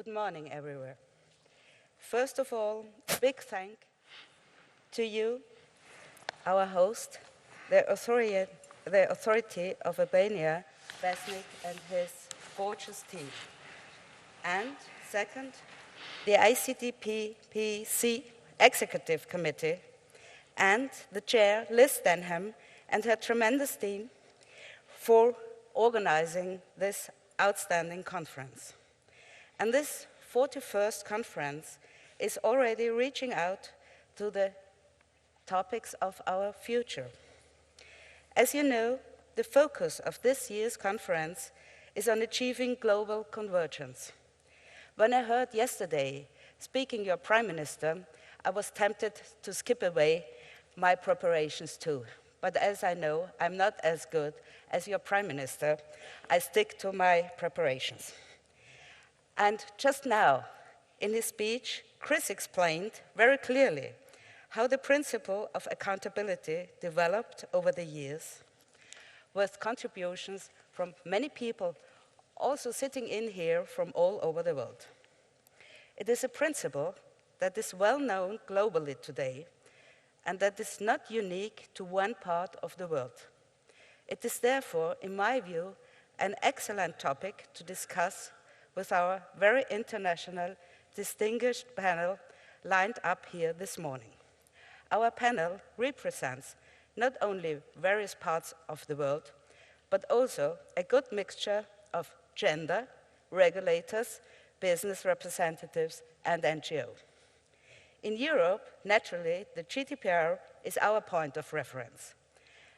Good morning, everywhere. First of all, a big thank to you, our host, the authority of Albania, Vesnik, and his gorgeous team. And second, the ICDPPC Executive Committee and the chair, Liz Denham, and her tremendous team for organizing this outstanding conference. And this 41st conference is already reaching out to the topics of our future. As you know, the focus of this year's conference is on achieving global convergence. When I heard yesterday speaking your Prime Minister, I was tempted to skip away my preparations too. But as I know, I'm not as good as your Prime Minister. I stick to my preparations. And just now, in his speech, Chris explained very clearly how the principle of accountability developed over the years, with contributions from many people also sitting in here from all over the world. It is a principle that is well known globally today and that is not unique to one part of the world. It is therefore, in my view, an excellent topic to discuss with our very international, distinguished panel lined up here this morning. Our panel represents not only various parts of the world, but also a good mixture of gender, regulators, business representatives, and NGOs. In Europe, naturally, the GDPR is our point of reference.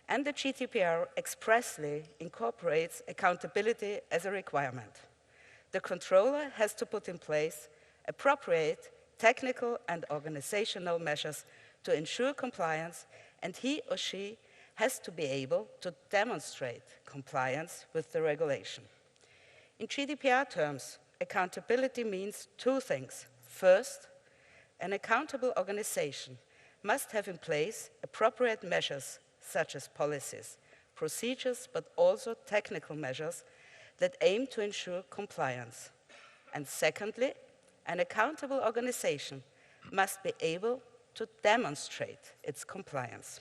And the GDPR expressly incorporates accountability as a requirement. The controller has to put in place appropriate technical and organizational measures to ensure compliance, and he or she has to be able to demonstrate compliance with the regulation. In GDPR terms, accountability means two things. First, an accountable organization must have in place appropriate measures such as policies, procedures, but also technical measures that aim to ensure compliance. And secondly, an accountable organization must be able to demonstrate its compliance.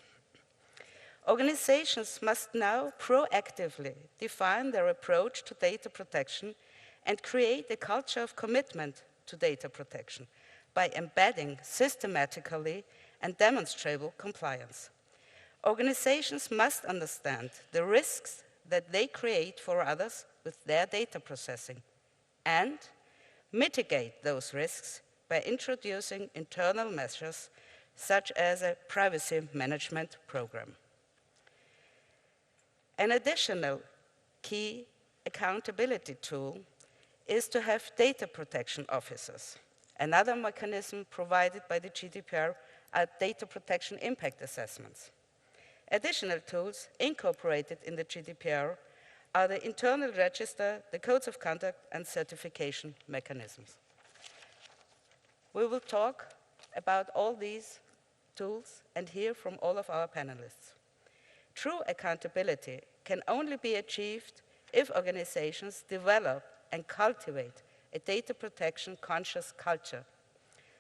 Organizations must now proactively define their approach to data protection and create a culture of commitment to data protection by embedding systematically and demonstrable compliance. Organizations must understand the risks that they create for others with their data processing and mitigate those risks by introducing internal measures such as a privacy management program. An additional key accountability tool is to have data protection officers. Another mechanism provided by the GDPR are data protection impact assessments. Additional tools incorporated in the GDPR are the internal register, the codes of conduct, and certification mechanisms. We will talk about all these tools and hear from all of our panelists. True accountability can only be achieved if organizations develop and cultivate a data protection conscious culture.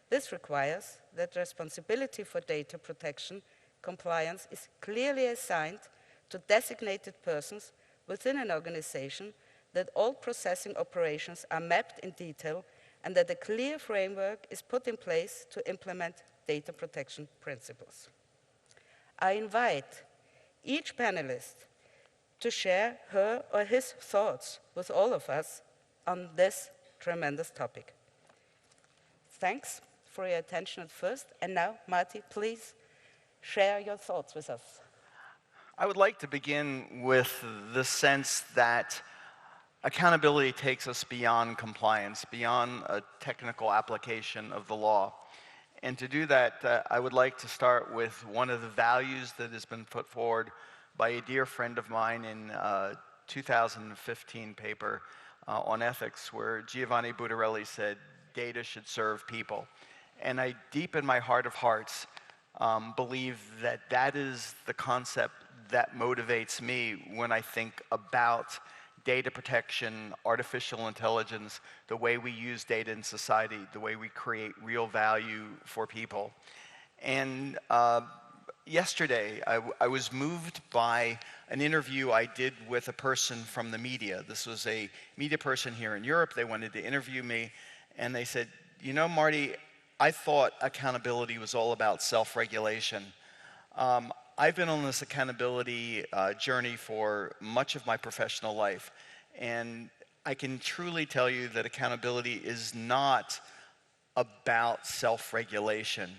This requires that responsibility for data protection compliance is clearly assigned to designated persons within an organization, that all processing operations are mapped in detail, and that a clear framework is put in place to implement data protection principles. I invite each panelist to share her or his thoughts with all of us on this tremendous topic. Thanks for your attention at first, and now, Marty, please share your thoughts with us. I would like to begin with the sense that accountability takes us beyond compliance, beyond a technical application of the law. And to do that, I would like to start with one of the values that has been put forward by a dear friend of mine in a 2015 paper on ethics, where Giovanni Butarelli said, data should serve people. And I, deep in my heart of hearts, believe that that is the concept that motivates me when I think about data protection, artificial intelligence, the way we use data in society, the way we create real value for people. And yesterday, I was moved by an interview I did with a person from the media. This was a media person here in Europe. They wanted to interview me, and they said, you know, Marty, I thought accountability was all about self-regulation. I've been on this accountability journey for much of my professional life, and I can truly tell you that accountability is not about self-regulation.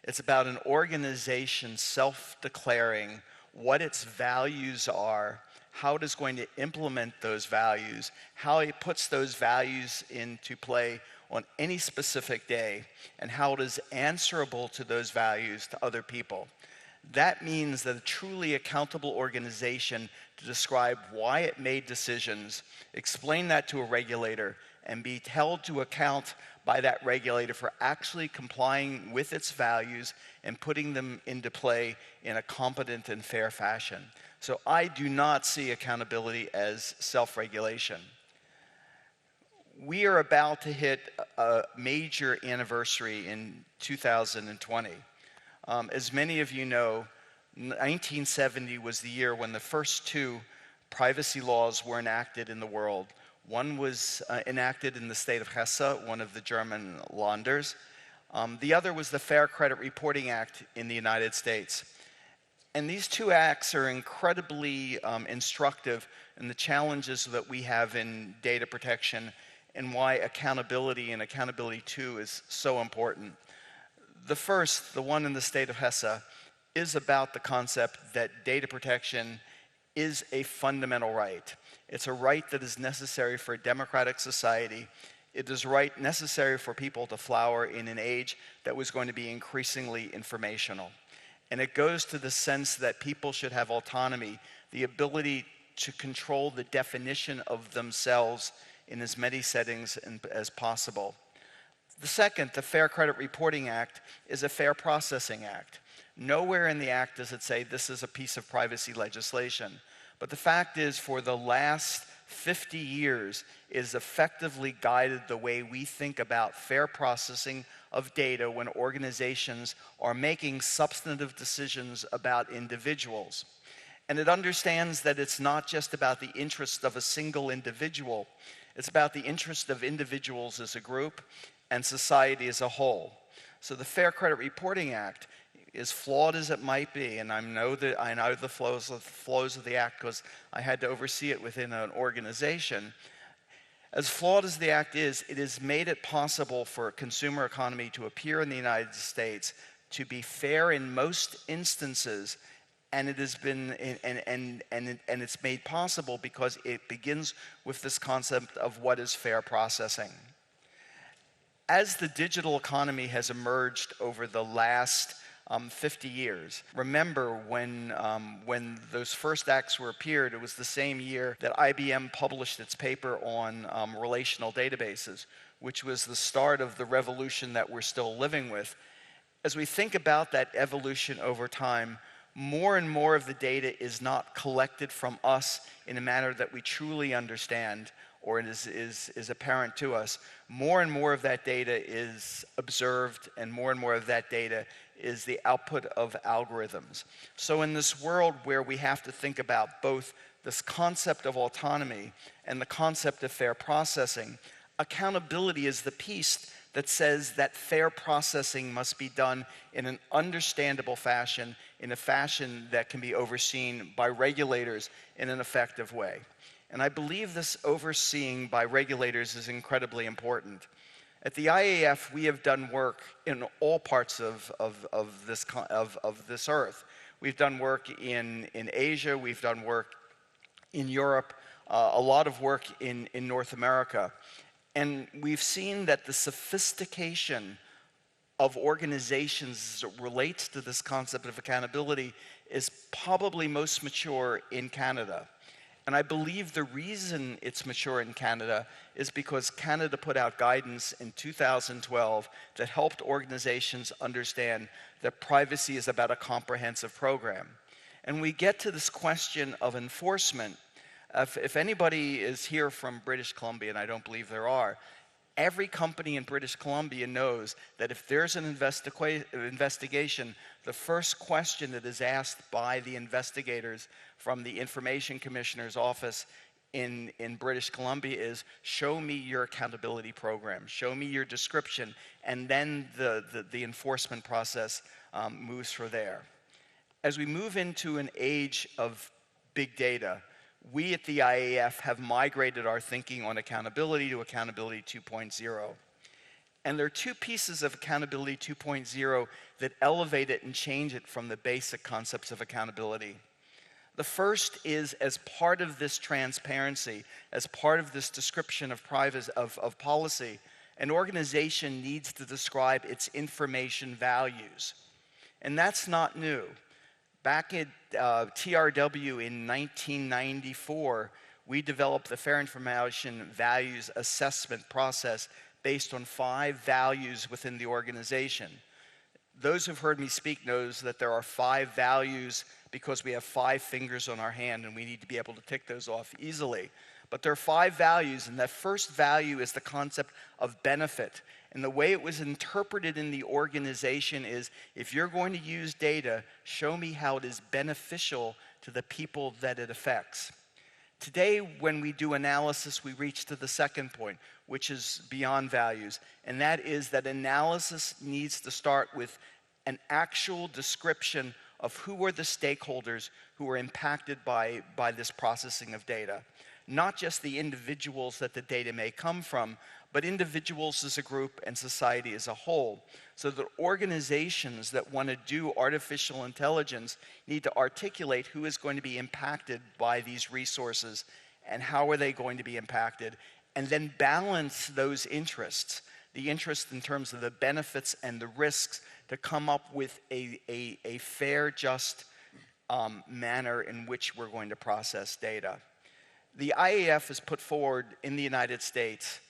It's about an organization self-declaring what its values are, how it is going to implement those values, how it puts those values into play on any specific day, and how it is answerable to those values to other people. That means that a truly accountable organization to describe why it made decisions, explain that to a regulator, and be held to account by that regulator for actually complying with its values and putting them into play in a competent and fair fashion. So I do not see accountability as self-regulation. We are about to hit a major anniversary in 2020. As many of you know, 1970 was the year when the first two privacy laws were enacted in the world. One was enacted in the state of Hesse, one of the German Länders. The other was the Fair Credit Reporting Act in the United States. And these two acts are incredibly instructive in the challenges that we have in data protection and why accountability and accountability 2 is so important. The first, the one in the state of Hesse, is about the concept that data protection is a fundamental right. It's a right that is necessary for a democratic society. It is a right necessary for people to flower in an age that was going to be increasingly informational. And it goes to the sense that people should have autonomy, the ability to control the definition of themselves in as many settings as possible. The second, the Fair Credit Reporting Act, is a fair processing act. Nowhere in the act does it say this is a piece of privacy legislation. But the fact is, for the last 50 years, it has effectively guided the way we think about fair processing of data when organizations are making substantive decisions about individuals. And it understands that it's not just about the interest of a single individual. It's about the interest of individuals as a group and society as a whole. So the Fair Credit Reporting Act, as flawed as it might be, and I know the flows of the act because I had to oversee it within an organization. As flawed as the act is, it has made it possible for a consumer economy to appear in the United States to be fair in most instances, and it has been and it's made possible because it begins with this concept of what is fair processing. As the digital economy has emerged over the last 50 years. Remember when those first acts were appeared, it was the same year that IBM published its paper on relational databases, which was the start of the revolution that we're still living with. As we think about that evolution over time, more and more of the data is not collected from us in a manner that we truly understand or is apparent to us. More and more of that data is observed, and more of that data is the output of algorithms. So in this world where we have to think about both this concept of autonomy and the concept of fair processing, accountability is the piece that says that fair processing must be done in an understandable fashion, in a fashion that can be overseen by regulators in an effective way. And I believe this overseeing by regulators is incredibly important. At the IAF, we have done work in all parts of this earth. We've done work in Asia, we've done work in Europe, a lot of work in North America. And we've seen that the sophistication of organizations as it relates to this concept of accountability is probably most mature in Canada. And I believe the reason it's mature in Canada is because Canada put out guidance in 2012 that helped organizations understand that privacy is about a comprehensive program. And we get to this question of enforcement. If anybody is here from British Columbia, and I don't believe there are, every company in British Columbia knows that if there's an investigation, the first question that is asked by the investigators from the Information Commissioner's office in British Columbia is, show me your accountability program, show me your description, and then the enforcement process moves from there. As we move into an age of big data, we at the IAF have migrated our thinking on accountability to Accountability 2.0. And there are two pieces of Accountability 2.0 that elevate it and change it from the basic concepts of accountability. The first is, as part of this transparency, as part of this description of policy, an organization needs to describe its information values. And that's not new. Back at TRW in 1994, we developed the Fair Information Values Assessment process based on 5 values within the organization. Those who've heard me speak knows that there are 5 values because we have 5 fingers on our hand and we need to be able to tick those off easily. But there are 5 values, and that first value is the concept of benefit. And the way it was interpreted in the organization is, if you're going to use data, show me how it is beneficial to the people that it affects. Today, when we do analysis, we reach to the second point, which is beyond values. And that is that analysis needs to start with an actual description of who are the stakeholders who are impacted by this processing of data. Not just the individuals that the data may come from, but individuals as a group and society as a whole. So that organizations that want to do artificial intelligence need to articulate who is going to be impacted by these resources and how are they going to be impacted, and then balance those interests, the interest in terms of the benefits and the risks, to come up with a fair, just manner in which we're going to process data. The IAF has put forward in the United States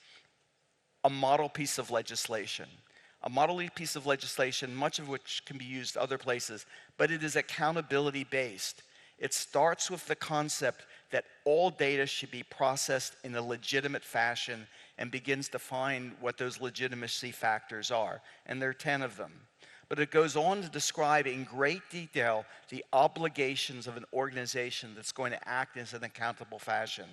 a model piece of legislation. A model piece of legislation, much of which can be used other places, but it is accountability based. It starts with the concept that all data should be processed in a legitimate fashion and begins to find what those legitimacy factors are. And there are 10 of them. But it goes on to describe in great detail the obligations of an organization that's going to act in an accountable fashion.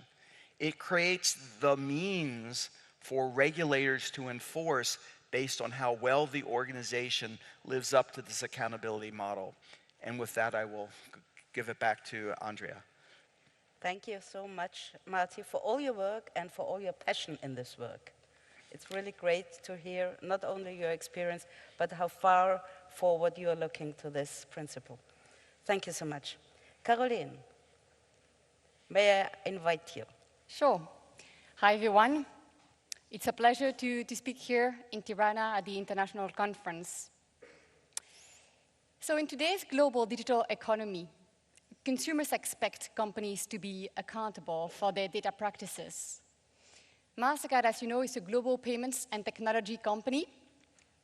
It creates the means for regulators to enforce based on how well the organization lives up to this accountability model. And with that, I will give it back to Andrea. Thank you so much, Marty, for all your work and for all your passion in this work. It's really great to hear not only your experience, but how far forward you are looking to this principle. Thank you so much. Caroline, may I invite you? Sure. Hi, everyone. It's a pleasure to speak here in Tirana at the International Conference. So in today's global digital economy, consumers expect companies to be accountable for their data practices. MasterCard, as you know, is a global payments and technology company.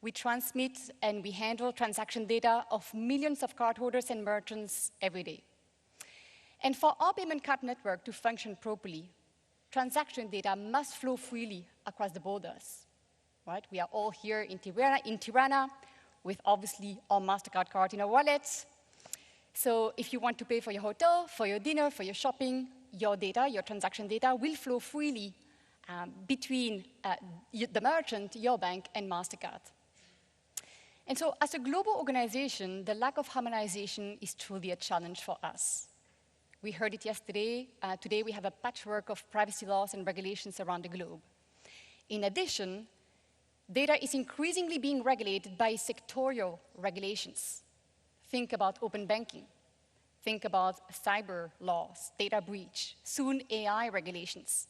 We transmit and we handle transaction data of millions of cardholders and merchants every day. And for our payment card network to function properly, transaction data must flow freely across the borders. Right? We are all here in Tirana with obviously our MasterCard card in our wallets. So if you want to pay for your hotel, for your dinner, for your shopping, your data, your transaction data will flow freely between the merchant, your bank, and MasterCard. And so as a global organization, the lack of harmonization is truly a challenge for us. We heard it yesterday. Today we have a patchwork of privacy laws and regulations around the globe. In addition, data is increasingly being regulated by sectorial regulations. Think about open banking. Think about cyber laws, data breach, soon AI regulations.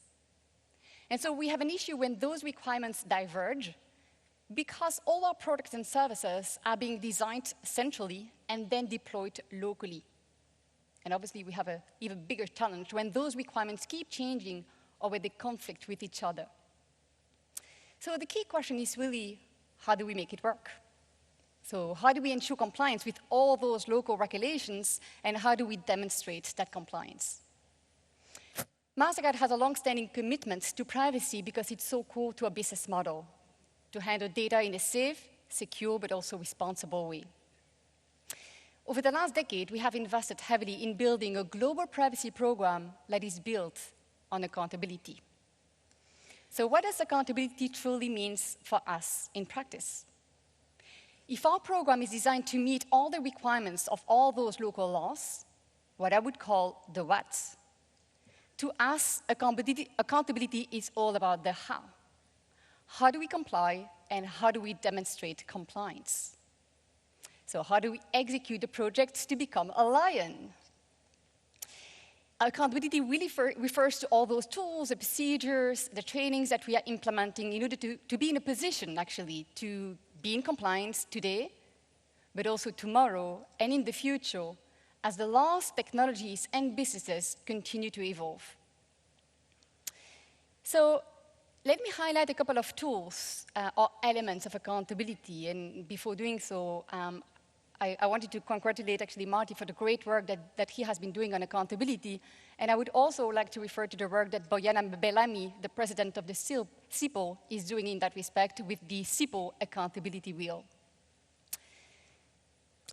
And so we have an issue when those requirements diverge because all our products and services are being designed centrally and then deployed locally. And obviously, we have an even bigger challenge when those requirements keep changing or when they conflict with each other. So the key question is really, how do we make it work? So how do we ensure compliance with all those local regulations, and how do we demonstrate that compliance? Mastercard has a long-standing commitment to privacy because it's so core to our business model, to handle data in a safe, secure, but also responsible way. Over the last decade, we have invested heavily in building a global privacy program that is built on accountability. So what does accountability truly mean for us in practice? If our program is designed to meet all the requirements of all those local laws, what I would call the what, to us, accountability is all about the how. How do we comply, and how do we demonstrate compliance? So how do we execute the projects to become a lion? Accountability really refers to all those tools, the procedures, the trainings that we are implementing in order to be in a position, actually, to be in compliance today, but also tomorrow and in the future, as the laws, technologies, and businesses continue to evolve. So let me highlight a couple of tools or elements of accountability. And before doing so, I wanted to congratulate actually Marty for the great work that he has been doing on accountability. And I would also like to refer to the work that Bojana Bellamy, the president of the CIPO, is doing in that respect with the CIPO accountability wheel.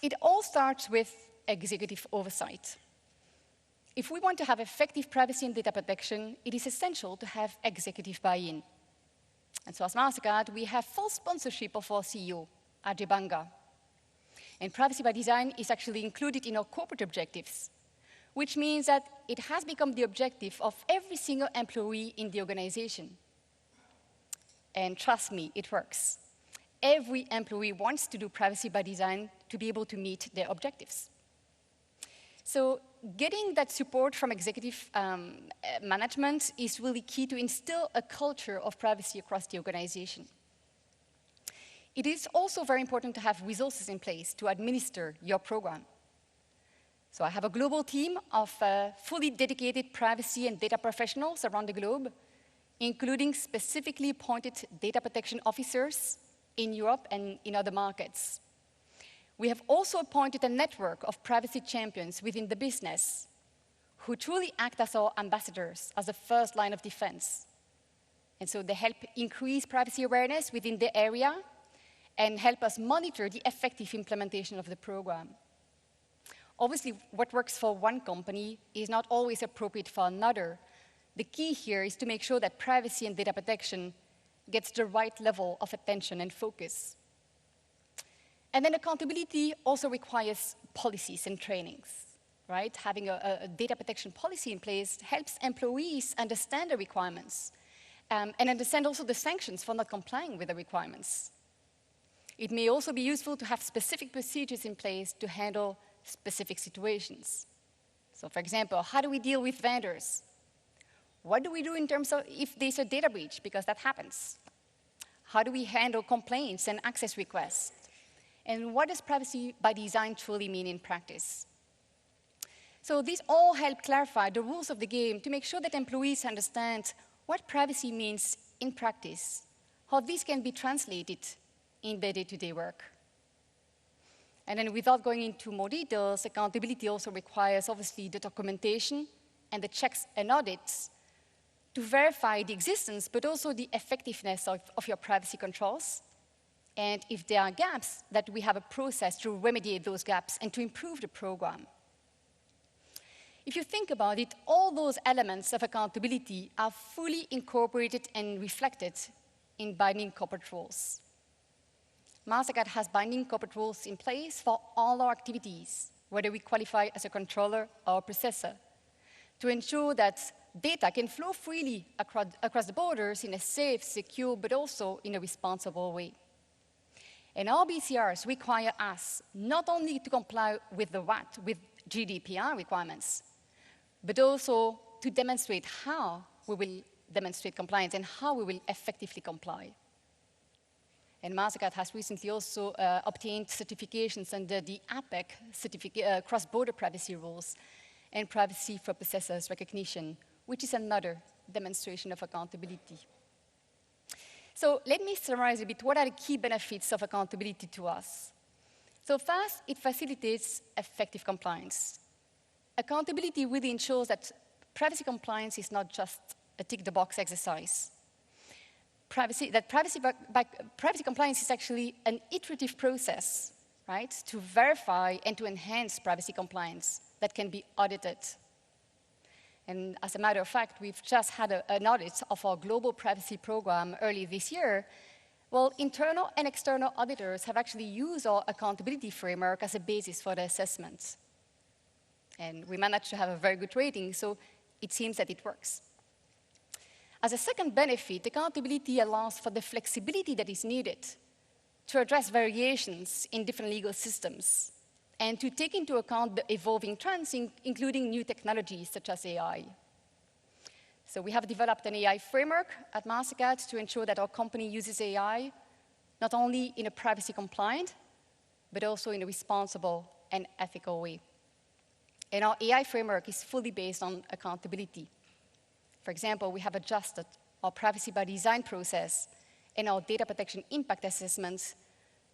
It all starts with executive oversight. If we want to have effective privacy and data protection, it is essential to have executive buy-in. And so as Mastercard, we have full sponsorship of our CEO, Ajay Banga. And privacy by design is actually included in our corporate objectives, which means that it has become the objective of every single employee in the organization. And trust me, it works. Every employee wants to do privacy by design to be able to meet their objectives. So getting that support from executive management is really key to instill a culture of privacy across the organization. It is also very important to have resources in place to administer your program. So I have a global team of fully dedicated privacy and data professionals around the globe, including specifically appointed data protection officers in Europe and in other markets. We have also appointed a network of privacy champions within the business who truly act as our ambassadors, as the first line of defense. And so they help increase privacy awareness within the area and help us monitor the effective implementation of the program. Obviously, what works for one company is not always appropriate for another. The key here is to make sure that privacy and data protection gets the right level of attention and focus. And then accountability also requires policies and trainings, right? Having a data protection policy in place helps employees understand the requirements and understand also the sanctions for not complying with the requirements. It may also be useful to have specific procedures in place to handle specific situations. So for example, how do we deal with vendors? What do we do in terms of if there's a data breach, because that happens? How do we handle complaints and access requests? And what does privacy by design truly mean in practice? So these all help clarify the rules of the game to make sure that employees understand what privacy means in practice, how this can be translated in their day-to-day work. And then without going into more details, accountability also requires, obviously, the documentation and the checks and audits to verify the existence, but also the effectiveness of your privacy controls. And if there are gaps, that we have a process to remediate those gaps and to improve the program. If you think about it, all those elements of accountability are fully incorporated and reflected in binding corporate rules. Mastercard has binding corporate rules in place for all our activities, whether we qualify as a controller or a processor, to ensure that data can flow freely across the borders in a safe, secure, but also in a responsible way. And our BCRs require us not only to comply with the what, with GDPR requirements, but also to demonstrate how we will demonstrate compliance and how we will effectively comply. And Mastercard has recently also obtained certifications under the APEC cross-border privacy rules and privacy for processors recognition, which is another demonstration of accountability. So let me summarize a bit. What are the key benefits of accountability to us? So first, it facilitates effective compliance. Accountability really ensures that privacy compliance is not just a tick-the-box exercise. Privacy compliance is actually an iterative process, right, to verify and to enhance privacy compliance that can be audited. And as a matter of fact, we've just had an audit of our global privacy program early this year. Well, internal and external auditors have actually used our accountability framework as a basis for the assessments. And we managed to have a very good rating, so it seems that it works. As a second benefit, accountability allows for the flexibility that is needed to address variations in different legal systems and to take into account the evolving trends, including new technologies such as AI. So we have developed an AI framework at Mastercard to ensure that our company uses AI not only in a privacy compliant, but also in a responsible and ethical way. And our AI framework is fully based on accountability. For example, we have adjusted our privacy by design process and our data protection impact assessments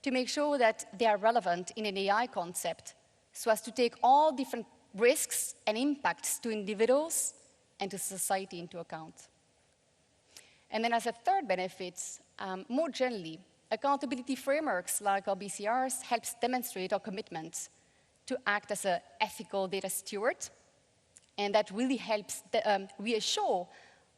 to make sure that they are relevant in an AI concept so as to take all different risks and impacts to individuals and to society into account. And then as a third benefit, more generally, accountability frameworks like our BCRs helps demonstrate our commitment to act as an ethical data steward, and that really helps reassure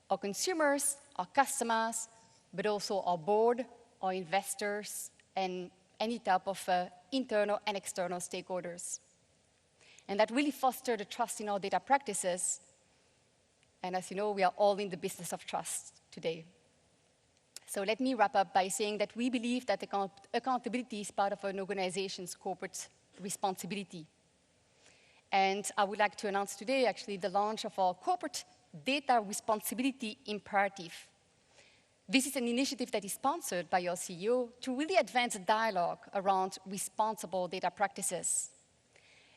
our consumers, our customers, but also our board, our investors, and any type of internal and external stakeholders. And that really fosters the trust in our data practices. And as you know, we are all in the business of trust today. So let me wrap up by saying that we believe that accountability is part of an organization's corporate responsibility. And I would like to announce today, actually, the launch of our corporate data responsibility imperative. This is an initiative that is sponsored by your CEO to really advance a dialogue around responsible data practices.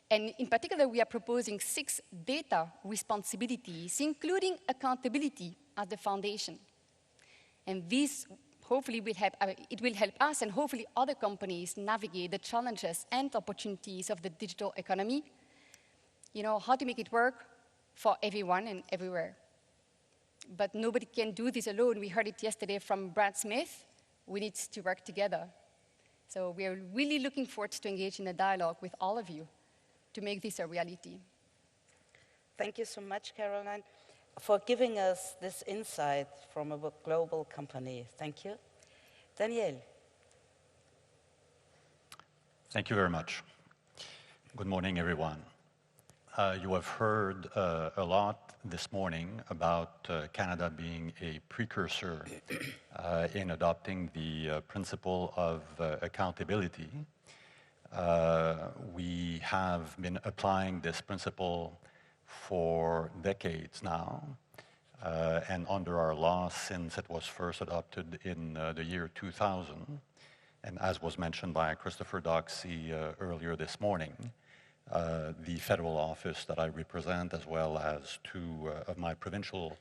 And in particular, we are proposing 6 data responsibilities, including accountability as the foundation. And this hopefully will help us and hopefully other companies navigate the challenges and opportunities of the digital economy. You know, how to make it work for everyone and everywhere. But nobody can do this alone. We heard it yesterday from Brad Smith. We need to work together. So we are really looking forward to engage in a dialogue with all of you to make this a reality. Thank you so much, Caroline, for giving us this insight from a global company. Thank you. Daniel. Thank you very much. Good morning, everyone. You have heard a lot this morning about Canada being a precursor in adopting the principle of accountability. We have been applying this principle for decades now, and under our law since it was first adopted in the year 2000. And as was mentioned by Christopher Doxey earlier this morning, the federal office that I represent, as well as 2 of my provincial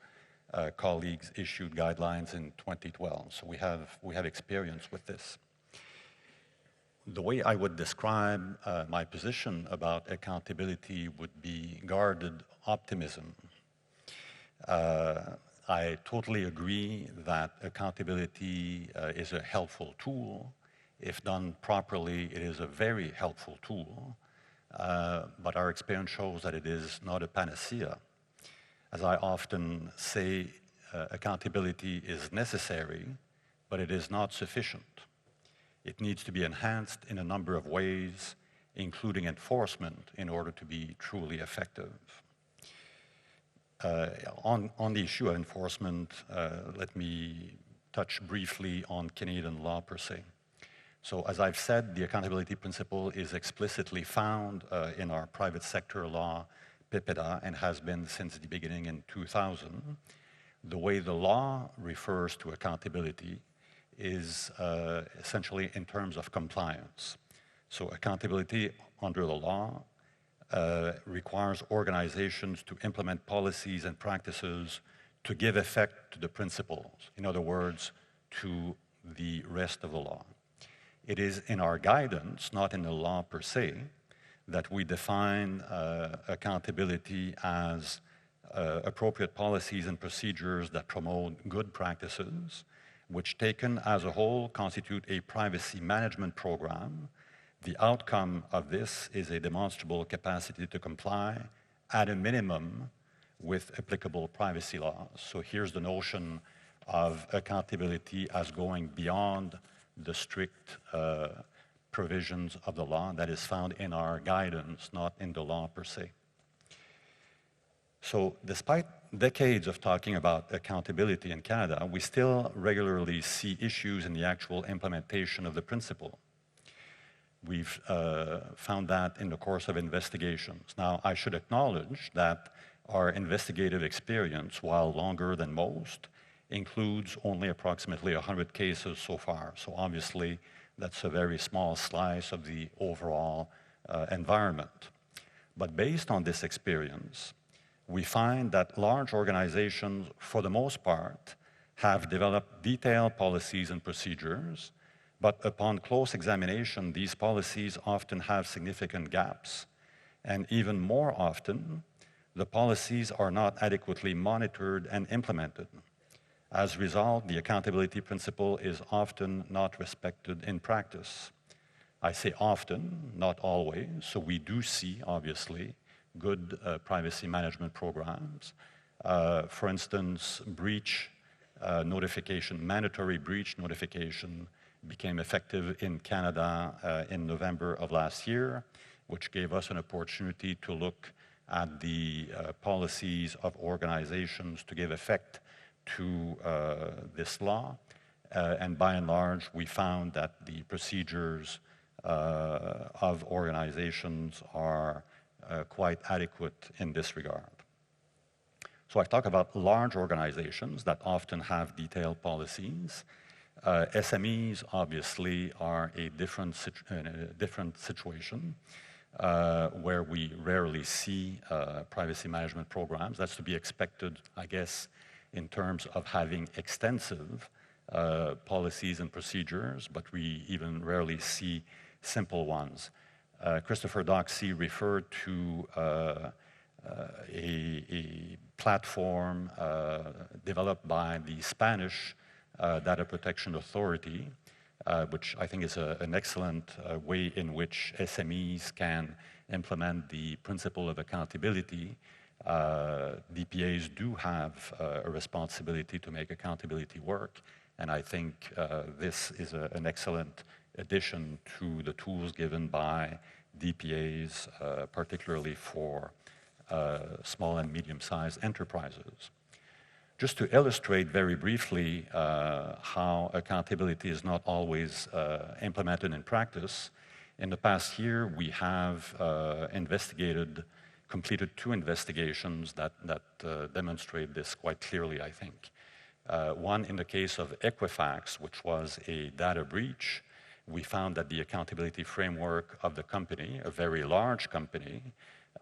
colleagues, issued guidelines in 2012. So we have experience with this. The way I would describe my position about accountability would be guarded optimism. I totally agree that accountability is a helpful tool. If done properly, it is a very helpful tool. But our experience shows that it is not a panacea. As I often say, accountability is necessary, but it is not sufficient. It needs to be enhanced in a number of ways, including enforcement, in order to be truly effective. On the issue of enforcement, let me touch briefly on Canadian law per se. So as I've said, the accountability principle is explicitly found in our private sector law, PIPEDA, and has been since the beginning in 2000. The way the law refers to accountability is essentially in terms of compliance. So accountability under the law requires organizations to implement policies and practices to give effect to the principles. In other words, to the rest of the law. It is in our guidance, not in the law per se, that we define accountability as appropriate policies and procedures that promote good practices, which taken as a whole constitute a privacy management program. The outcome of this is a demonstrable capacity to comply at a minimum with applicable privacy laws. So here's the notion of accountability as going beyond the strict provisions of the law that is found in our guidance, not in the law per se. So despite decades of talking about accountability in Canada, we still regularly see issues in the actual implementation of the principle. We've found that in the course of investigations. Now, I should acknowledge that our investigative experience, while longer than most, includes only approximately 100 cases so far. So obviously, that's a very small slice of the overall environment. But based on this experience, we find that large organizations, for the most part, have developed detailed policies and procedures, but upon close examination, these policies often have significant gaps. And even more often, the policies are not adequately monitored and implemented. As a result, the accountability principle is often not respected in practice. I say often, not always, so we do see, obviously, good privacy management programs. For instance, breach notification, mandatory breach notification became effective in Canada in November of last year, which gave us an opportunity to look at the policies of organizations to give effect to this law. And by and large, we found that the procedures of organizations are quite adequate in this regard. So I talk about large organizations that often have detailed policies. SMEs obviously are a different situation where we rarely see privacy management programs. That's to be expected, I guess, in terms of having extensive policies and procedures, but we even rarely see simple ones. Christopher Doxey referred to a platform developed by the Spanish Data Protection Authority, which I think is an excellent way in which SMEs can implement the principle of accountability. DPAs do have a responsibility to make accountability work, and I think this is an excellent addition to the tools given by DPAs, particularly for small and medium-sized enterprises. Just to illustrate very briefly how accountability is not always implemented in practice, in the past year we have completed 2 investigations that demonstrate this quite clearly, I think. One in the case of Equifax, which was a data breach. We found that the accountability framework of the company, a very large company,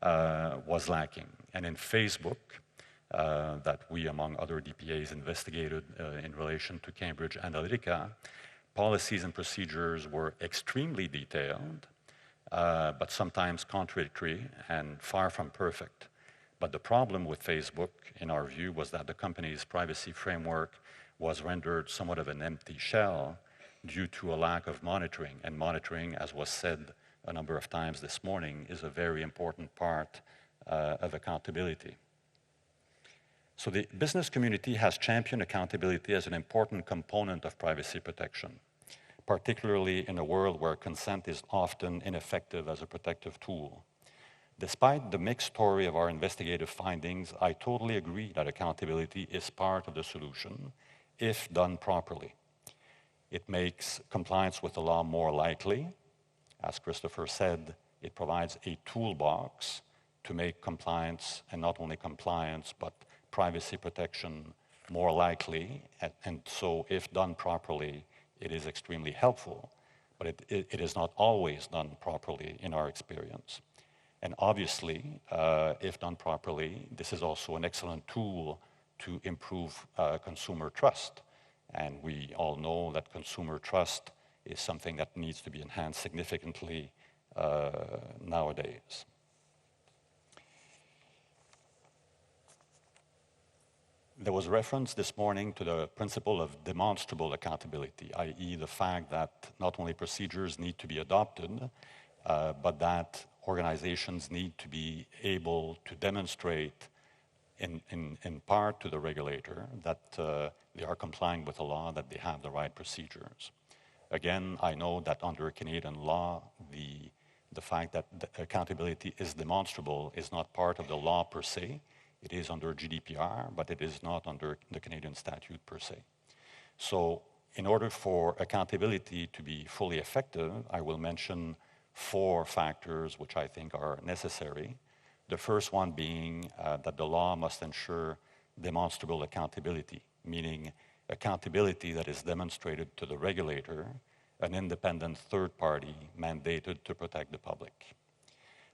was lacking. And in Facebook, that we, among other DPAs, investigated in relation to Cambridge Analytica, policies and procedures were extremely detailed, but sometimes contradictory and far from perfect. But the problem with Facebook, in our view, was that the company's privacy framework was rendered somewhat of an empty shell due to a lack of monitoring. And monitoring, as was said a number of times this morning, is a very important part of accountability. So the business community has championed accountability as an important component of privacy protection, particularly in a world where consent is often ineffective as a protective tool. Despite the mixed story of our investigative findings, I totally agree that accountability is part of the solution if done properly. It makes compliance with the law more likely. As Christopher said, it provides a toolbox to make compliance, and not only compliance, but privacy protection more likely. And so if done properly, it is extremely helpful, but it is not always done properly in our experience. And obviously, if done properly, this is also an excellent tool to improve consumer trust. And we all know that consumer trust is something that needs to be enhanced significantly nowadays. There was reference this morning to the principle of demonstrable accountability, i.e. the fact that not only procedures need to be adopted, but that organizations need to be able to demonstrate in part to the regulator that they are complying with the law, that they have the right procedures. Again, I know that under Canadian law, the fact that the accountability is demonstrable is not part of the law per se. It is under GDPR, but it is not under the Canadian statute per se. So in order for accountability to be fully effective, I will mention 4 factors which I think are necessary. The first one being that the law must ensure demonstrable accountability, meaning accountability that is demonstrated to the regulator, an independent third party mandated to protect the public.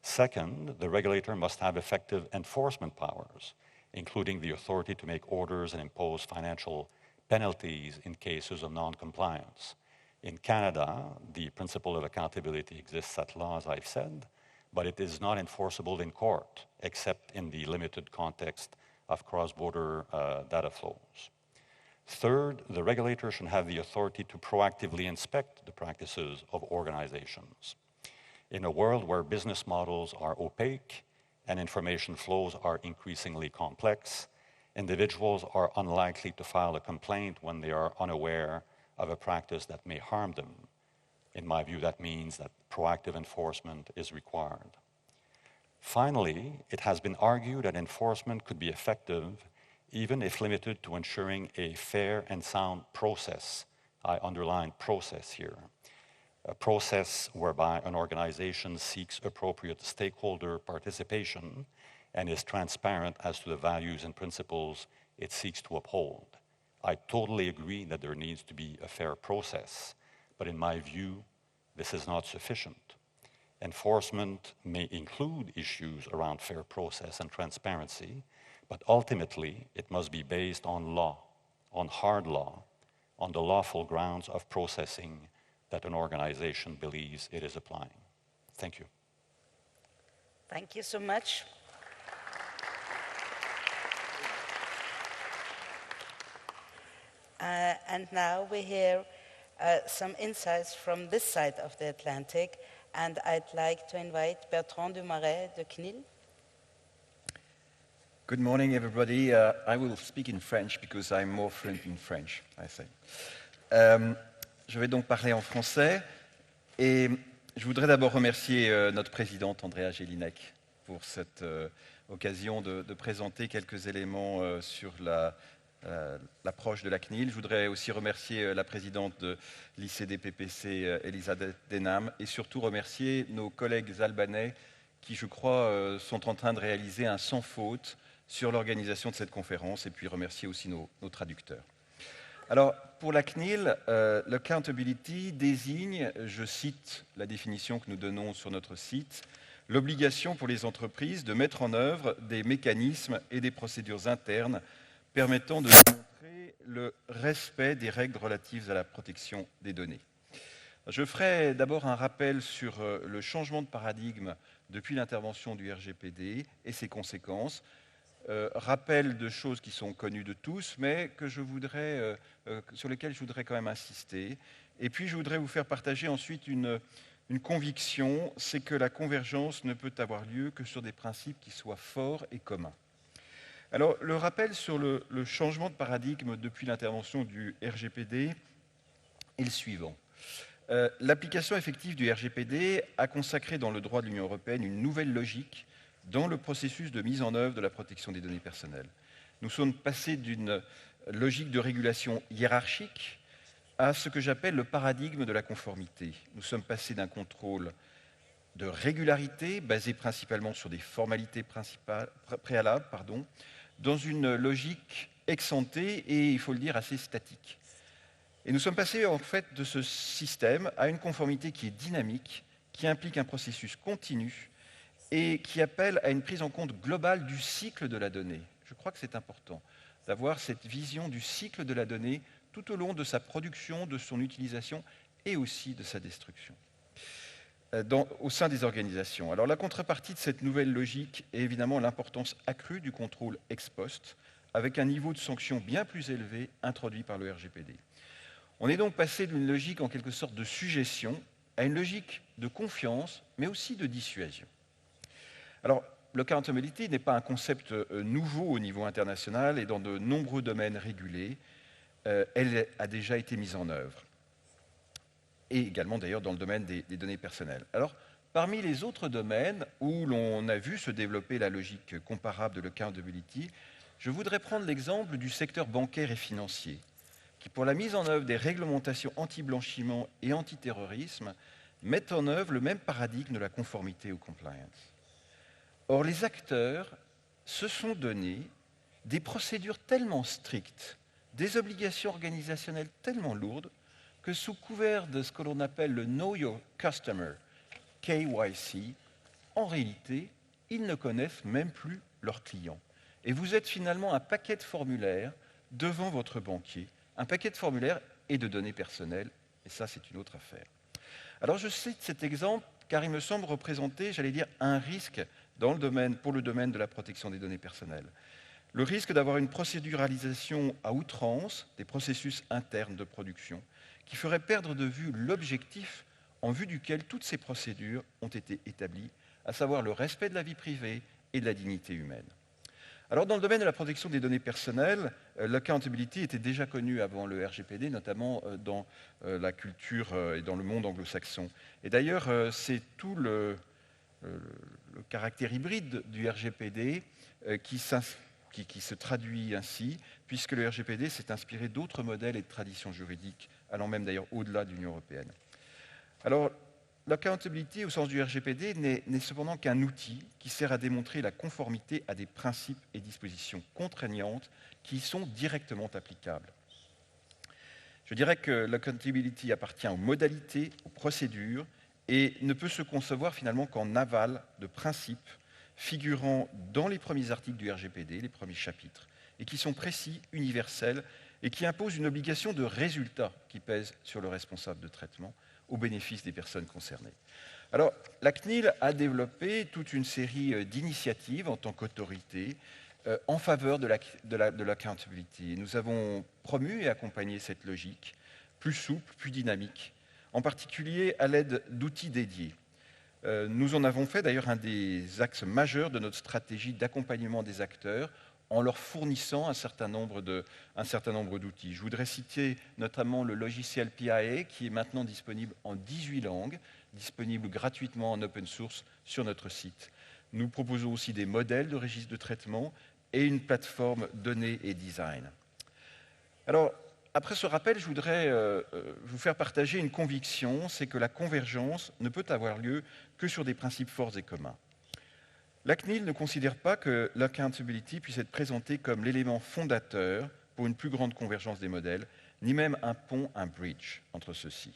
Second, the regulator must have effective enforcement powers, including the authority to make orders and impose financial penalties in cases of non-compliance. In Canada, the principle of accountability exists at law, as I've said, but it is not enforceable in court, except in the limited context of cross-border data flows. Third, the regulator should have the authority to proactively inspect the practices of organizations. In a world where business models are opaque and information flows are increasingly complex, individuals are unlikely to file a complaint when they are unaware of a practice that may harm them. In my view, that means that proactive enforcement is required. Finally, it has been argued that enforcement could be effective even if limited to ensuring a fair and sound process. I underline process here. A process whereby an organization seeks appropriate stakeholder participation and is transparent as to the values and principles it seeks to uphold. I totally agree that there needs to be a fair process, but in my view, this is not sufficient. Enforcement may include issues around fair process and transparency, but ultimately it must be based on law, on hard law, on the lawful grounds of processing that an organization believes it is applying. Thank you. Thank you so much. And now we hear some insights from this side of the Atlantic, and I'd like to invite Bertrand Dumaret de CNIL. Good morning, everybody. I will speak in French because I'm more fluent in French, I think. Je vais donc parler en français et je voudrais d'abord remercier notre présidente Andrea Jelinek pour cette occasion de présenter quelques éléments sur l'approche de la CNIL. Je voudrais aussi remercier la présidente de l'ICDPPC, Elisabeth Denham, et surtout remercier nos collègues albanais qui, je crois, sont en train de réaliser un sans faute sur l'organisation de cette conférence, et puis remercier aussi nos traducteurs. Alors, pour la CNIL, l'accountability désigne, je cite la définition que nous donnons sur notre site, l'obligation pour les entreprises de mettre en œuvre des mécanismes et des procédures internes permettant de démontrer le respect des règles relatives à la protection des données. Je ferai d'abord un rappel sur le changement de paradigme depuis l'intervention du RGPD et ses conséquences. Rappel de choses qui sont connues de tous, mais que sur lesquelles je voudrais quand même insister. Et puis je voudrais vous faire partager ensuite une conviction, c'est que la convergence ne peut avoir lieu que sur des principes qui soient forts et communs. Alors le rappel sur le changement de paradigme depuis l'intervention du RGPD est le suivant. L'application effective du RGPD a consacré dans le droit de l'Union européenne une nouvelle logique dans le processus de mise en œuvre de la protection des données personnelles. Nous sommes passés d'une logique de régulation hiérarchique à ce que j'appelle le paradigme de la conformité. Nous sommes passés d'un contrôle de régularité basé principalement sur des formalités préalables, dans une logique ex-ante et, il faut le dire, assez statique. Et nous sommes passés en fait de ce système à une conformité qui est dynamique, qui implique un processus continu et qui appelle à une prise en compte globale du cycle de la donnée. Je crois que c'est important d'avoir cette vision du cycle de la donnée tout au long de sa production, de son utilisation et aussi de sa destruction au sein des organisations. Alors la contrepartie de cette nouvelle logique est évidemment l'importance accrue du contrôle ex post avec un niveau de sanction bien plus élevé introduit par le RGPD. On est donc passé d'une logique en quelque sorte de suggestion à une logique de confiance, mais aussi de dissuasion. Alors, l'accountability n'est pas un concept nouveau au niveau international et dans de nombreux domaines régulés, elle a déjà été mise en œuvre. Et également d'ailleurs dans le domaine des données personnelles. Alors, parmi les autres domaines où l'on a vu se développer la logique comparable de l'accountability, je voudrais prendre l'exemple du secteur bancaire et financier, qui pour la mise en œuvre des réglementations anti-blanchiment et anti-terrorisme, mettent en œuvre le même paradigme de la conformité aux compliance. Or, les acteurs se sont donné des procédures tellement strictes, des obligations organisationnelles tellement lourdes, que sous couvert de ce que l'on appelle le Know Your Customer, KYC, en réalité, ils ne connaissent même plus leurs clients. Et vous êtes finalement un paquet de formulaires devant votre banquier, un paquet de formulaires et de données personnelles, et ça, c'est une autre affaire. Alors, je cite cet exemple car il me semble représenter, j'allais dire, un risque pour le domaine de la protection des données personnelles. Le risque d'avoir une procéduralisation à outrance des processus internes de production qui ferait perdre de vue l'objectif en vue duquel toutes ces procédures ont été établies, à savoir le respect de la vie privée et de la dignité humaine. Alors, dans le domaine de la protection des données personnelles, l'accountability était déjà connue avant le RGPD, notamment dans la culture et dans le monde anglo-saxon. Et d'ailleurs, c'est tout le caractère hybride du RGPD qui se traduit ainsi, puisque le RGPD s'est inspiré d'autres modèles et de traditions juridiques, allant même d'ailleurs au-delà de l'Union européenne. Alors, l'accountability au sens du RGPD n'est cependant qu'un outil qui sert à démontrer la conformité à des principes et dispositions contraignantes qui y sont directement applicables. Je dirais que l'accountability appartient aux modalités, aux procédures, et ne peut se concevoir finalement qu'en aval de principes figurant dans les premiers articles du RGPD, les premiers chapitres, et qui sont précis, universels, et qui imposent une obligation de résultat qui pèse sur le responsable de traitement au bénéfice des personnes concernées. Alors, la CNIL a développé toute une série d'initiatives en tant qu'autorité en faveur de l'accountability. Nous avons promu et accompagné cette logique plus souple, plus dynamique, en particulier à l'aide d'outils dédiés. Nous en avons fait d'ailleurs un des axes majeurs de notre stratégie d'accompagnement des acteurs en leur fournissant un certain nombre d'outils. Je voudrais citer notamment le logiciel PIA qui est maintenant disponible en 18 langues, disponible gratuitement en open source sur notre site. Nous proposons aussi des modèles de registre de traitement et une plateforme données et design. Alors, après ce rappel, je voudrais vous faire partager une conviction, c'est que la convergence ne peut avoir lieu que sur des principes forts et communs. La CNIL ne considère pas que l'accountability puisse être présentée comme l'élément fondateur pour une plus grande convergence des modèles, ni même un pont, un bridge entre ceux-ci.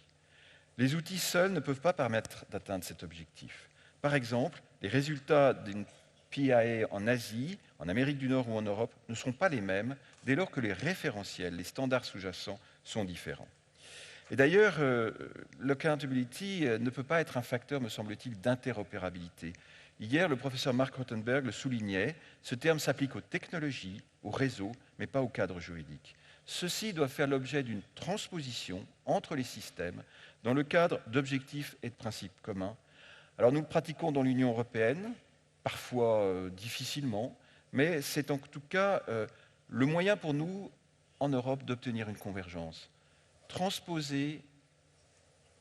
Les outils seuls ne peuvent pas permettre d'atteindre cet objectif. Par exemple, les résultats d'une PIA en Asie, en Amérique du Nord ou en Europe ne seront pas les mêmes dès lors que les référentiels, les standards sous-jacents sont différents. Et d'ailleurs, l'accountability ne peut pas être un facteur, me semble-t-il, d'interopérabilité. Hier, le professeur Mark Rothenberg le soulignait, ce terme s'applique aux technologies, aux réseaux, mais pas au cadre juridique. Ceux-ci doivent faire l'objet d'une transposition entre les systèmes dans le cadre d'objectifs et de principes communs. Alors nous le pratiquons dans l'Union européenne, parfois difficilement, mais c'est en tout cas le moyen pour nous, en Europe, d'obtenir une convergence. Transposer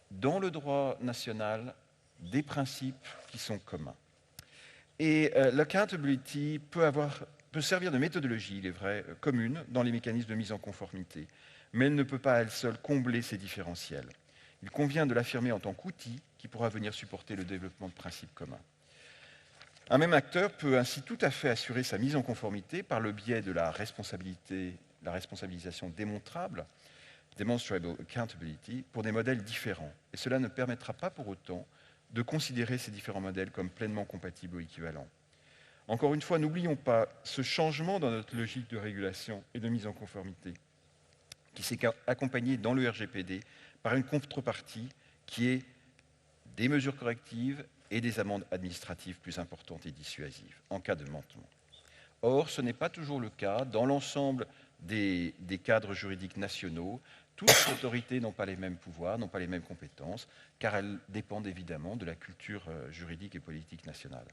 dans le droit national des principes qui sont communs. Et l'accountability peut servir de méthodologie, il est vrai, commune dans les mécanismes de mise en conformité, mais elle ne peut pas à elle seule combler ces différentiels. Il convient de l'affirmer en tant qu'outil qui pourra venir supporter le développement de principes communs. Un même acteur peut ainsi tout à fait assurer sa mise en conformité par le biais de la responsabilisation démontrable, Demonstrable Accountability, pour des modèles différents. Et cela ne permettra pas pour autant de considérer ces différents modèles comme pleinement compatibles ou équivalents. Encore une fois, n'oublions pas ce changement dans notre logique de régulation et de mise en conformité, qui s'est accompagné dans le RGPD par une contrepartie qui est des mesures correctives et des amendes administratives plus importantes et dissuasives en cas de manquement. Or, ce n'est pas toujours le cas. Dans l'ensemble des cadres juridiques nationaux, toutes les autorités n'ont pas les mêmes pouvoirs, n'ont pas les mêmes compétences, car elles dépendent évidemment de la culture juridique et politique nationale.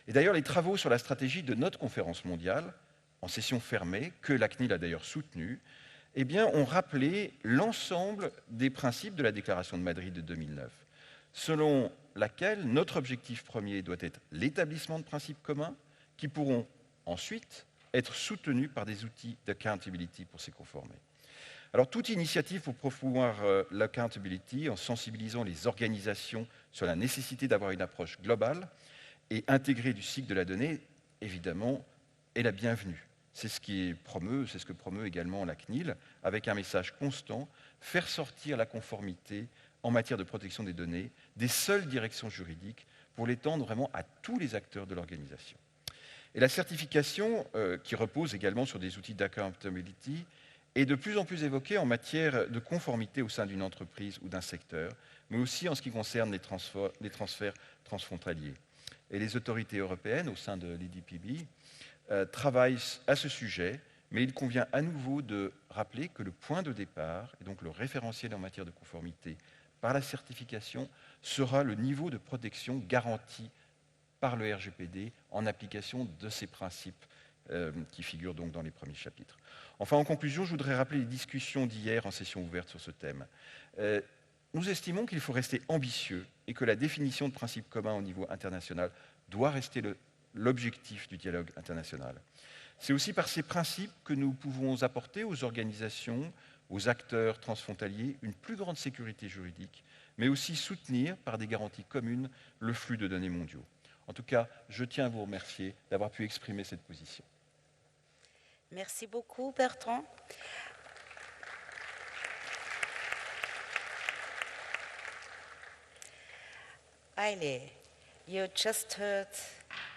Et d'ailleurs, les travaux sur la stratégie de notre conférence mondiale, en session fermée, que la CNIL a d'ailleurs soutenue, eh bien, ont rappelé l'ensemble des principes de la Déclaration de Madrid de 2009, selon laquelle notre objectif premier doit être l'établissement de principes communs qui pourront ensuite être soutenus par des outils d'accountability pour s'y conformer. Alors, toute initiative pour promouvoir l'accountability en sensibilisant les organisations sur la nécessité d'avoir une approche globale et intégrée du cycle de la donnée, évidemment, est la bienvenue. C'est ce que promeut également la CNIL, avec un message constant, faire sortir la conformité en matière de protection des données des seules directions juridiques pour l'étendre vraiment à tous les acteurs de l'organisation. Et la certification, qui repose également sur des outils d'accountability, est de plus en plus évoquée en matière de conformité au sein d'une entreprise ou d'un secteur, mais aussi en ce qui concerne les transferts transfrontaliers. Et les autorités européennes, au sein de l'ICDPPC, travaillent à ce sujet, mais il convient à nouveau de rappeler que le point de départ, et donc le référentiel en matière de conformité par la certification, sera le niveau de protection garanti par le RGPD en application de ces principes qui figurent donc dans les premiers chapitres. Enfin, en conclusion, je voudrais rappeler les discussions d'hier en session ouverte sur ce thème. Nous estimons qu'il faut rester ambitieux et que la définition de principes communs au niveau international doit rester l'objectif du dialogue international. C'est aussi par ces principes que nous pouvons apporter aux organisations, aux acteurs transfrontaliers, une plus grande sécurité juridique, mais aussi soutenir par des garanties communes le flux de données mondiaux. En tout cas, je tiens à vous remercier d'avoir pu exprimer cette position. Merci beaucoup, Bertrand. Eiley, you just heard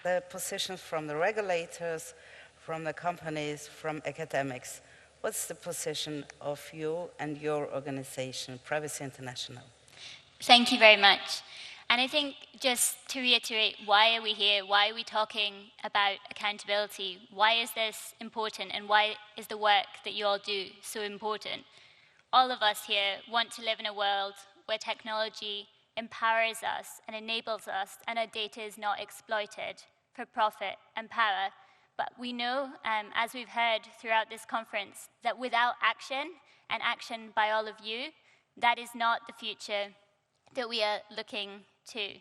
the positions from the regulators, from the companies, from academics. What's the position of you and your organization, Privacy International? Thank you very much. And I think just to reiterate, why are we here? Why are we talking about accountability? Why is this important? And why is the work that you all do so important? All of us here want to live in a world where technology empowers us and enables us, and our data is not exploited for profit and power. But we know, as we've heard throughout this conference, that without action, and action by all of you, that is not the future that we are looking to.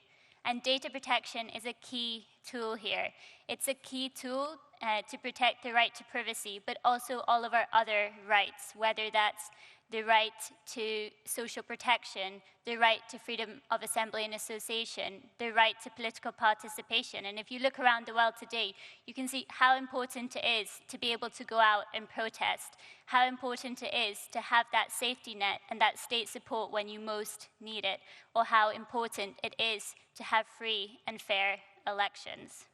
And data protection is a key tool here. It's a key tool to protect the right to privacy, but also all of our other rights, whether that's the right to social protection, the right to freedom of assembly and association, the right to political participation. And if you look around the world today, you can see how important it is to be able to go out and protest, how important it is to have that safety net and that state support when you most need it, or how important it is to have free and fair elections.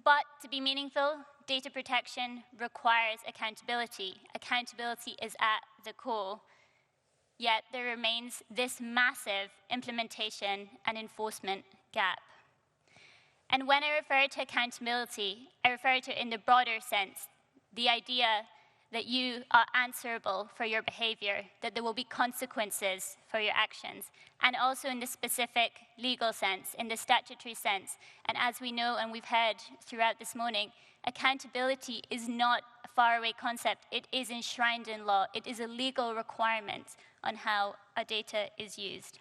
But to be meaningful, data protection requires accountability. Accountability is at the core. Yet there remains this massive implementation and enforcement gap. And when I refer to accountability, I refer to it in the broader sense, the idea that you are answerable for your behavior, that there will be consequences for your actions, and also in the specific legal sense, in the statutory sense. And as we know and we've heard throughout this morning, accountability is not a faraway concept. It is enshrined in law. It is a legal requirement on how our data is used.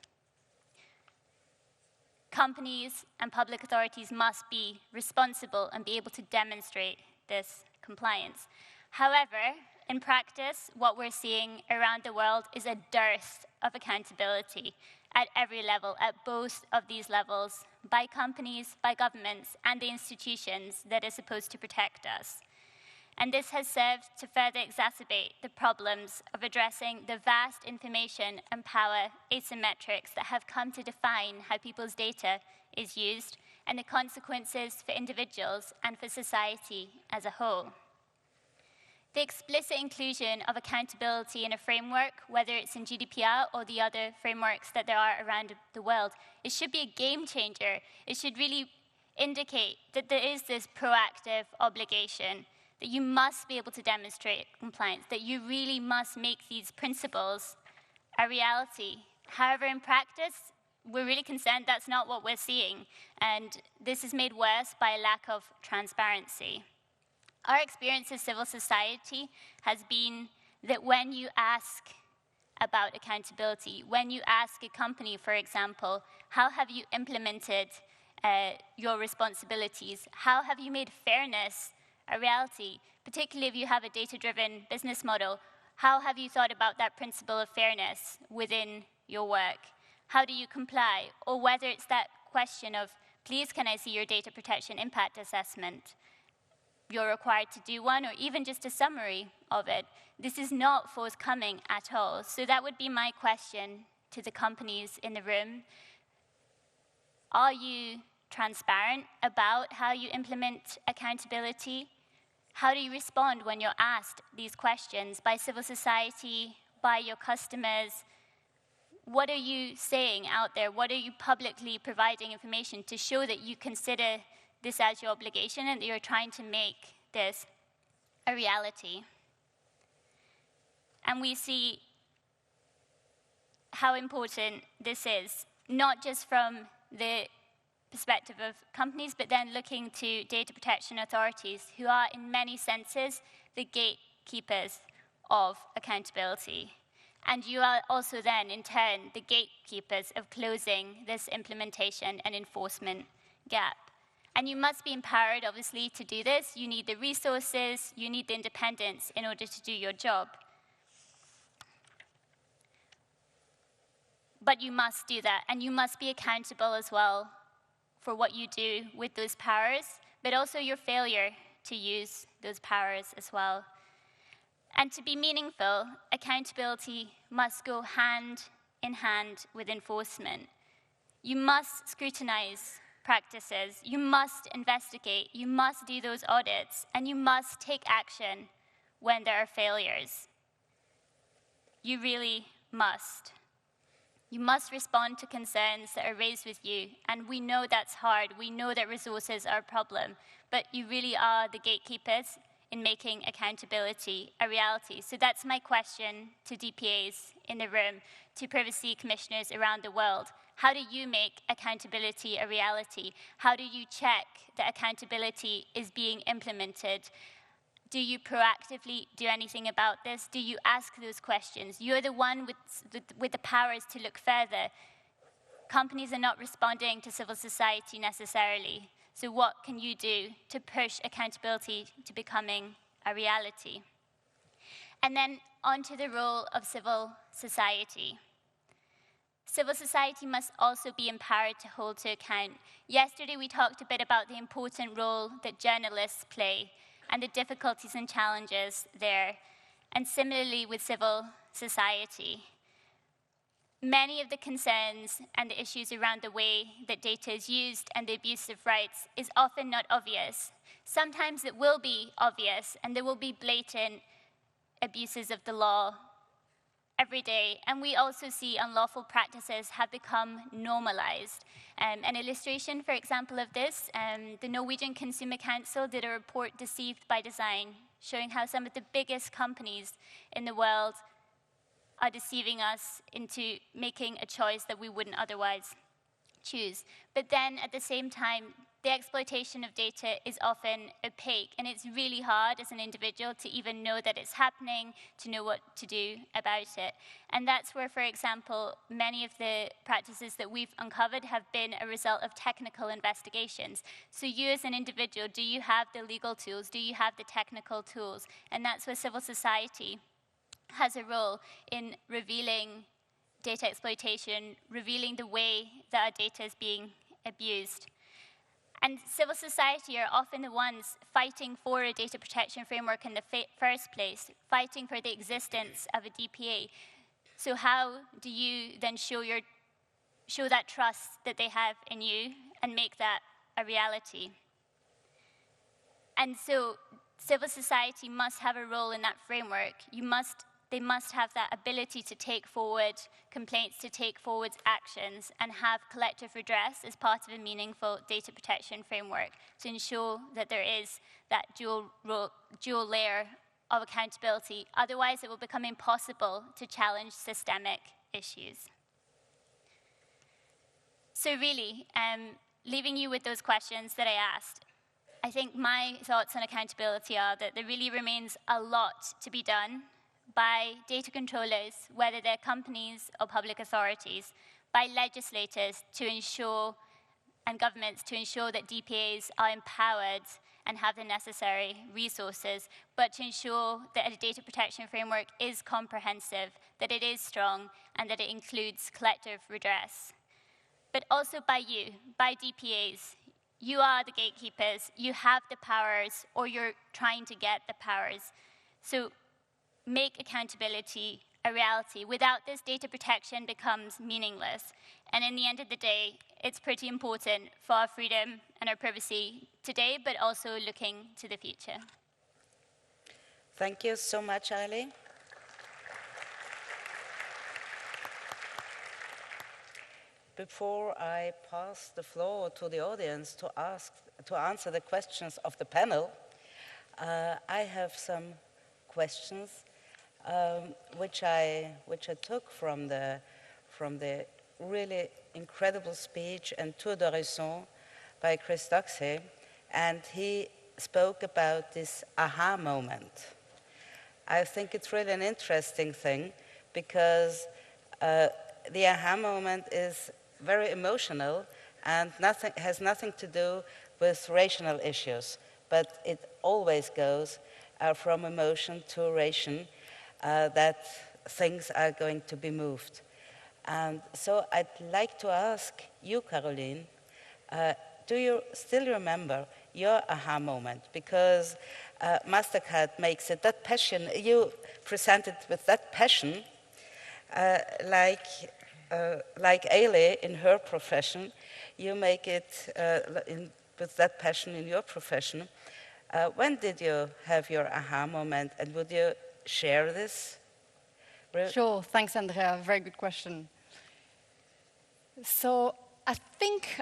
Companies and public authorities must be responsible and be able to demonstrate this compliance. However, in practice, what we're seeing around the world is a dearth of accountability at every level, at both of these levels, by companies, by governments, and the institutions that are supposed to protect us. And this has served to further exacerbate the problems of addressing the vast information and power asymmetrics that have come to define how people's data is used, and the consequences for individuals and for society as a whole. The explicit inclusion of accountability in a framework, whether it's in GDPR or the other frameworks that there are around the world, it should be a game changer. It should really indicate that there is this proactive obligation, that you must be able to demonstrate compliance, that you really must make these principles a reality. However, in practice, we're really concerned that's not what we're seeing, and this is made worse by a lack of transparency. Our experience as civil society has been that when you ask about accountability, when you ask a company, for example, how have you implemented your responsibilities? How have you made fairness a reality? Particularly if you have a data-driven business model, how have you thought about that principle of fairness within your work? How do you comply? Or whether it's that question of, please can I see your data protection impact assessment? You're required to do one, or even just a summary of it. This is not forthcoming at all. So that would be my question to the companies in the room. Are you transparent about how you implement accountability? How do you respond when you're asked these questions by civil society, by your customers? What are you saying out there? What are you publicly providing information to show that you consider this as your obligation and that you're trying to make this a reality? And we see how important this is, not just from the perspective of companies, but then looking to data protection authorities, who are in many senses the gatekeepers of accountability. And you are also then, in turn, the gatekeepers of closing this implementation and enforcement gap. And you must be empowered, obviously, to do this. You need the resources, you need the independence in order to do your job. But you must do that, and you must be accountable as well for what you do with those powers, but also your failure to use those powers as well. And to be meaningful, accountability must go hand in hand with enforcement. You must scrutinize practices, you must investigate, you must do those audits, and you must take action when there are failures. You really must. You must respond to concerns that are raised with you, and we know that's hard, we know that resources are a problem, but you really are the gatekeepers in making accountability a reality. So that's my question to DPAs in the room, to privacy commissioners around the world. How do you make accountability a reality? How do you check that accountability is being implemented? Do you proactively do anything about this? Do you ask those questions? You're the one with the powers to look further. Companies are not responding to civil society necessarily. So what can you do to push accountability to becoming a reality? And then on to the role of civil society. Civil society must also be empowered to hold to account. Yesterday we talked a bit about the important role that journalists play and the difficulties and challenges there, and similarly with civil society. Many of the concerns and the issues around the way that data is used and the abuse of rights is often not obvious. Sometimes it will be obvious, and there will be blatant abuses of the law every day, and we also see unlawful practices have become normalized. An illustration, for example, of this, the Norwegian Consumer Council did a report, Deceived by Design, showing how some of the biggest companies in the world are deceiving us into making a choice that we wouldn't otherwise choose. But then, at the same time, the exploitation of data is often opaque, and it's really hard as an individual to even know that it's happening, to know what to do about it. And that's where, for example, many of the practices that we've uncovered have been a result of technical investigations. So you as an individual, do you have the legal tools? Do you have the technical tools? And that's where civil society has a role in revealing data exploitation, revealing the way that our data is being abused. And civil society are often the ones fighting for a data protection framework in the first place, fighting for the existence of a DPA. So how do you then show that trust that they have in you and make that a reality? And so civil society must have a role in that framework. You must they must have that ability to take forward complaints, to take forward actions, and have collective redress as part of a meaningful data protection framework to ensure that there is that dual layer of accountability. Otherwise, it will become impossible to challenge systemic issues. So really, leaving you with those questions that I asked, I think my thoughts on accountability are that there really remains a lot to be done by data controllers, whether they're companies or public authorities, by legislators to ensure, and governments to ensure that DPAs are empowered and have the necessary resources, but to ensure that a data protection framework is comprehensive, that it is strong, and that it includes collective redress. But also by you, by DPAs. You are the gatekeepers, you have the powers, or you're trying to get the powers. So make accountability a reality. Without this, data protection becomes meaningless. And in the end of the day, it's pretty important for our freedom and our privacy today, but also looking to the future. Thank you so much, Ali. Before I pass the floor to the audience to answer the questions of the panel, I have some questions which I took from the really incredible speech and tour d'horizon by Chris Doxey, and he spoke about this aha moment. I think it's really an interesting thing because the aha moment is very emotional and has nothing to do with rational issues, but it always goes from emotion to ration that things are going to be moved. And so I'd like to ask you, Caroline, do you still remember your aha moment? Because MasterCard makes it that passion, you present it with that passion, like Ailey in her profession, you make it with that passion in your profession. When did you have your aha moment, and would you share this? Sure, thanks, Andrea. Very good question. So I think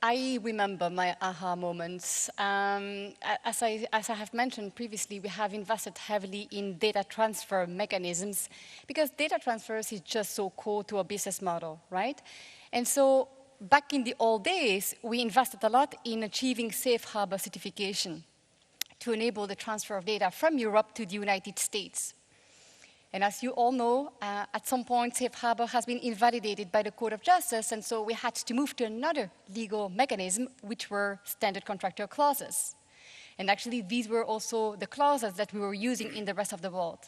I remember my aha moments. As I have mentioned previously, we have invested heavily in data transfer mechanisms because data transfers is just so core to our business model, right? And so back in the old days, we invested a lot in achieving safe harbor certification to enable the transfer of data from Europe to the United States. And as you all know, at some point, safe harbor has been invalidated by the Court of Justice, and so we had to move to another legal mechanism, which were standard contractor clauses. And actually, these were also the clauses that we were using in the rest of the world.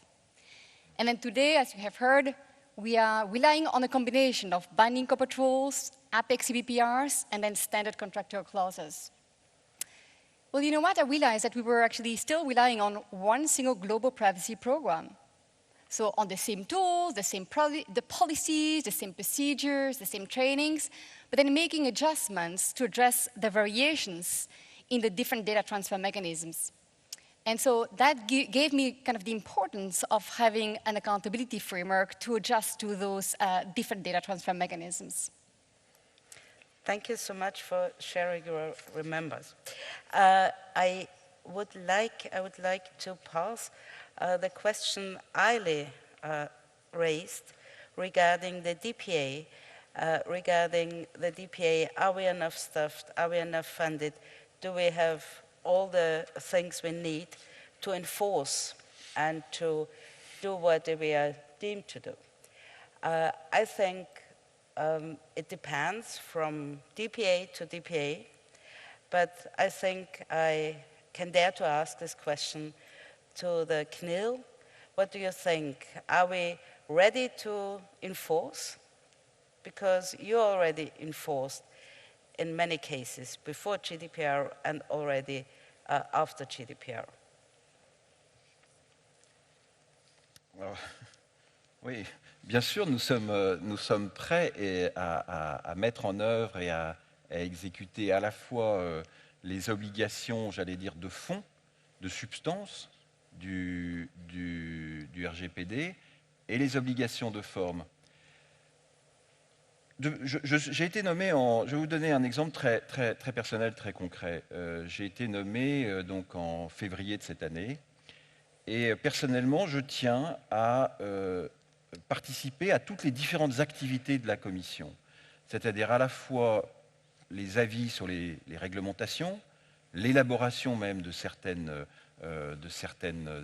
And then today, as you have heard, we are relying on a combination of binding corporate rules, Apex CBPRs, and then standard contractor clauses. Well, you know what? I realized that we were actually still relying on one single global privacy program. So on the same tools, the policies, the same procedures, the same trainings, but then making adjustments to address the variations in the different data transfer mechanisms. And so that gave me kind of the importance of having an accountability framework to adjust to those different data transfer mechanisms. Thank you so much for sharing your remembers. I would like to pass the question Ailey raised regarding the DPA. Are we enough staffed? Are we enough funded? Do we have all the things we need to enforce and to do what we are deemed to do? I think it depends from DPA to DPA, but I think I can dare to ask this question to the CNIL. What do you think? Are we ready to enforce? Because you already enforced in many cases before GDPR and already after GDPR. Alors, oui, bien sûr, nous sommes prêts à mettre en œuvre et à exécuter à la fois les obligations, j'allais dire, de fond, de substance du du RGPD et les obligations de forme. J'ai été nommé je vais vous donner un exemple très personnel, très concret. J'ai été nommé donc en février de cette année et personnellement, je tiens à participer à toutes les différentes activités de la commission, c'est-à-dire à la fois les avis sur les réglementations, l'élaboration même de certains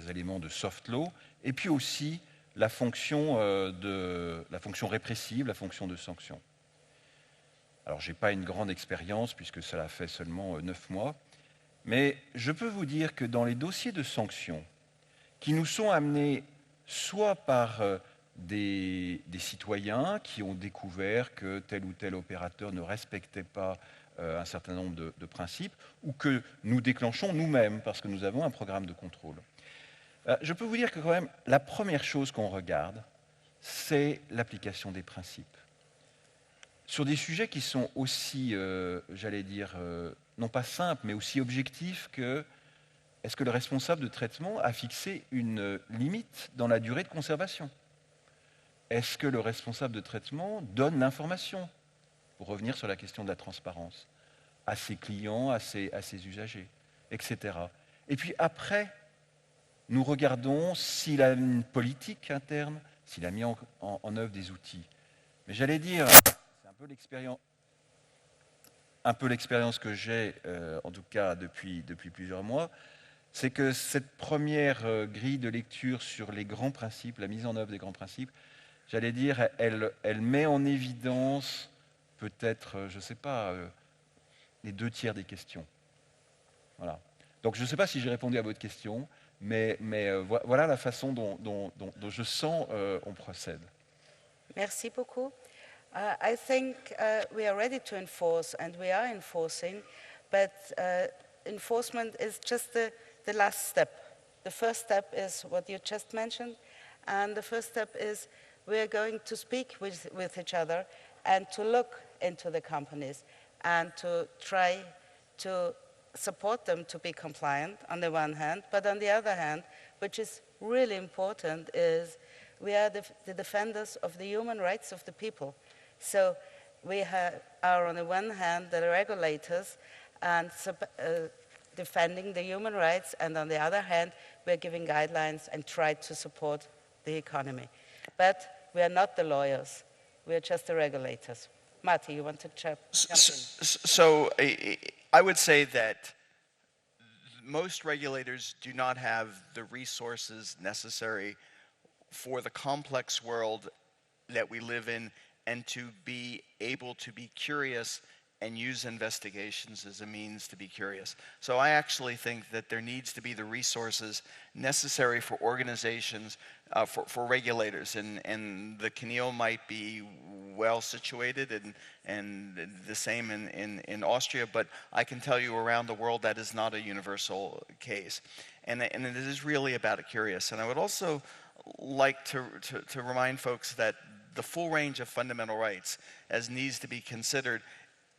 éléments de soft law, et puis aussi la fonction répressive, la fonction de sanction. Alors, je n'ai pas une grande expérience, puisque cela fait seulement 9 mois, mais je peux vous dire que dans les dossiers de sanctions, qui nous sont amenés soit par des citoyens qui ont découvert que tel ou tel opérateur ne respectait pas un certain nombre de principes, ou que nous déclenchons nous-mêmes, parce que nous avons un programme de contrôle. Je peux vous dire que quand même, la première chose qu'on regarde, c'est l'application des principes. Sur des sujets qui sont aussi, j'allais dire, non pas simples, mais aussi objectifs que est-ce que le responsable de traitement a fixé une limite dans la durée de conservation? Est-ce que le responsable de traitement donne l'information, pour revenir sur la question de la transparence, à ses clients, à ses usagers, etc. Et puis après, nous regardons s'il a une politique interne, s'il a mis en œuvre des outils. Mais j'allais dire, c'est un peu l'expérience que j'ai, en tout cas depuis plusieurs mois, c'est que cette première grille de lecture sur les grands principes, la mise en œuvre des grands principes, j'allais dire, elle met en évidence peut-être, je ne sais pas, les 2 tiers des questions. Voilà. Donc je ne sais pas si j'ai répondu à votre question, mais voilà la façon dont je sens on procède. Merci beaucoup. I think we are ready to enforce, and we are enforcing, but enforcement is just the last step. The first step is what you just mentioned, and the first step is we are going to speak with each other and to look into the companies and to try to support them to be compliant on the one hand, but on the other hand, which is really important, is we are the defenders of the human rights of the people. So we are on the one hand the regulators and defending the human rights, and on the other hand, we're giving guidelines and try to support the economy. But we are not the lawyers, we're just the regulators. Matti, you want to jump in? So I would say that most regulators do not have the resources necessary for the complex world that we live in, and to be able to be curious and use investigations as a means to be curious. So I actually think that there needs to be the resources necessary for organizations, for regulators, and the CNIL might be well situated and the same in Austria, but I can tell you around the world that is not a universal case. And it is really about a curious. And I would also like to remind folks that the full range of fundamental rights as needs to be considered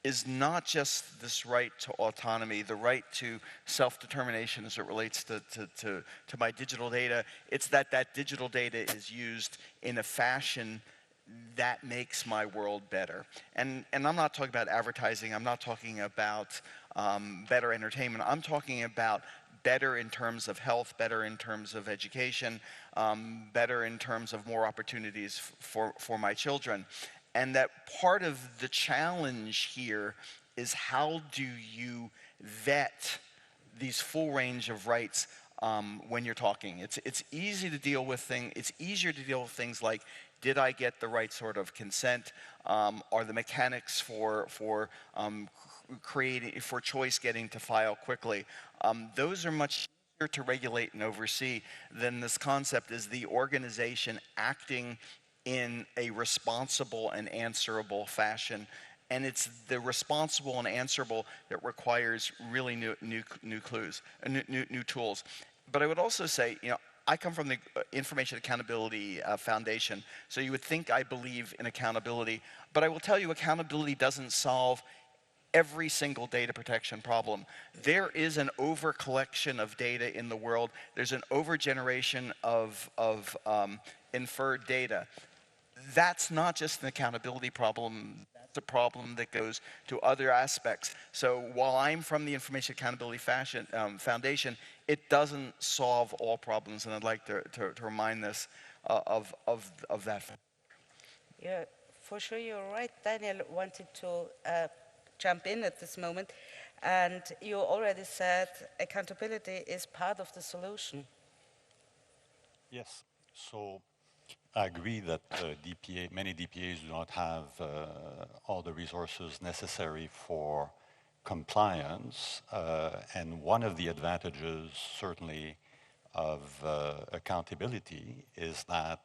is not just this right to autonomy, the right to self-determination as it relates to my digital data. It's that digital data is used in a fashion that makes my world better. And I'm not talking about advertising, I'm not talking about better entertainment, I'm talking about better in terms of health, better in terms of education, better in terms of more opportunities for my children. And that part of the challenge here is how do you vet these full range of rights when you're talking. It's easy to deal with things. It's easier to deal with things like, did I get the right sort of consent? Are the mechanics for creating, for choice getting to file quickly? Those are much easier to regulate and oversee than this concept is the organization acting in a responsible and answerable fashion. And it's the responsible and answerable that requires really new tools. But I would also say, I come from the Information Accountability Foundation, so you would think I believe in accountability. But I will tell you, accountability doesn't solve every single data protection problem. There is an over-collection of data in the world. There's an over-generation of inferred data. That's not just an accountability problem. That's a problem that goes to other aspects. So while I'm from the Information Accountability Foundation, it doesn't solve all problems, and I'd like to remind this of that. Yeah, for sure you're right. Daniel wanted to jump in at this moment, and you already said accountability is part of the solution. Yes. So I agree that many DPAs do not have all the resources necessary for compliance, and one of the advantages, certainly, of accountability is that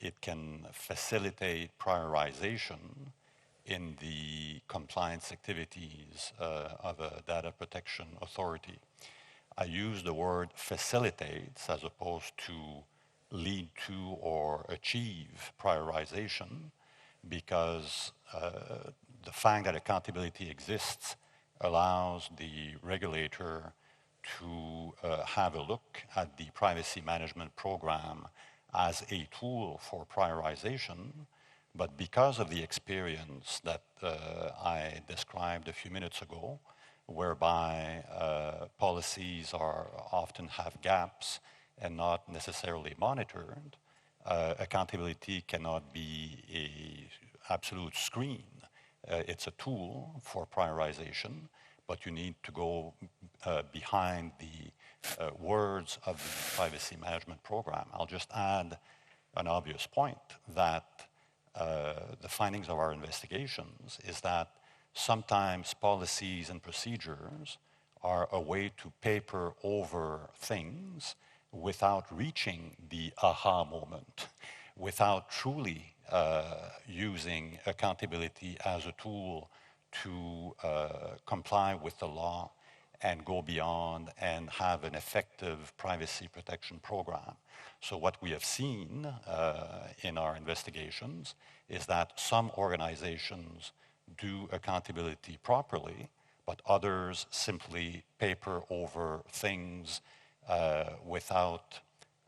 it can facilitate prioritization in the compliance activities of a data protection authority. I use the word facilitates as opposed to lead to or achieve prioritization, because the fact that accountability exists allows the regulator to have a look at the privacy management program as a tool for prioritization. But because of the experience that I described a few minutes ago, whereby policies often have gaps and not necessarily monitored, accountability cannot be an absolute screen. It's a tool for prioritization, but you need to go behind the words of the privacy management program. I'll just add an obvious point that the findings of our investigations is that sometimes policies and procedures are a way to paper over things without reaching the aha moment, without truly using accountability as a tool to comply with the law and go beyond and have an effective privacy protection program. So what we have seen in our investigations is that some organizations do accountability properly, but others simply paper over things without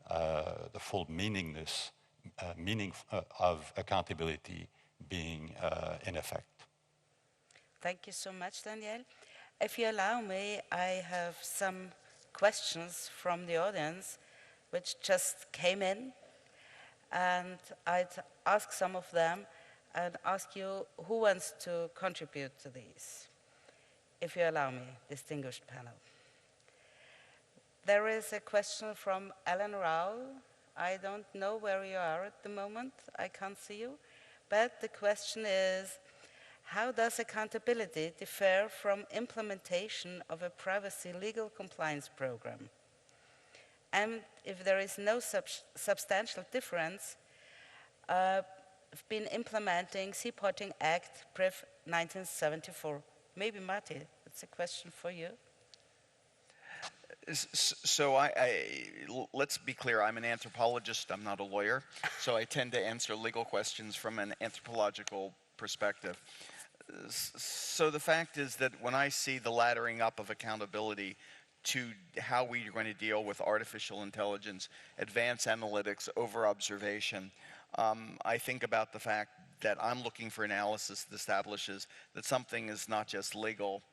the full meaning of accountability being in effect. Thank you so much, Daniel. If you allow me, I have some questions from the audience which just came in, and I'd ask some of them and ask you who wants to contribute to these, if you allow me, distinguished panel. There is a question from Alan Rao. I don't know where you are at the moment. I can't see you. But the question is, how does accountability differ from implementation of a privacy legal compliance program? And if there is no substantial difference, I've been implementing Seaporting Act Priv 1974. Maybe Marty, it's a question for you. So let's be clear, I'm an anthropologist, I'm not a lawyer, so I tend to answer legal questions from an anthropological perspective. So the fact is that when I see the laddering up of accountability to how we are going to deal with artificial intelligence, advanced analytics, over-observation, I think about the fact that I'm looking for analysis that establishes that something is not just legal,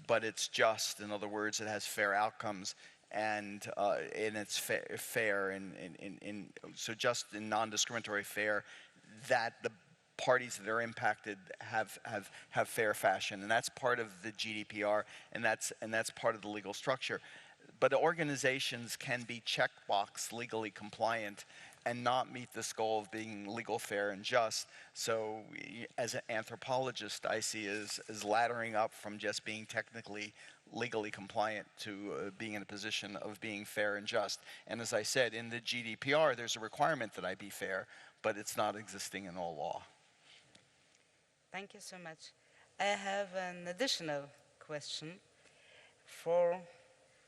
but it's just. In other words, it has fair outcomes, and it's fair, and so just and non-discriminatory fair, that the parties that are impacted have fair fashion, and that's part of the GDPR, and that's part of the legal structure. But organizations can be checkbox legally compliant and not meet this goal of being legal, fair, and just. So as an anthropologist, I see as laddering up from just being technically legally compliant to being in a position of being fair and just. And as I said, in the GDPR, there's a requirement that I be fair, but it's not existing in all law. Thank you so much. I have an additional question for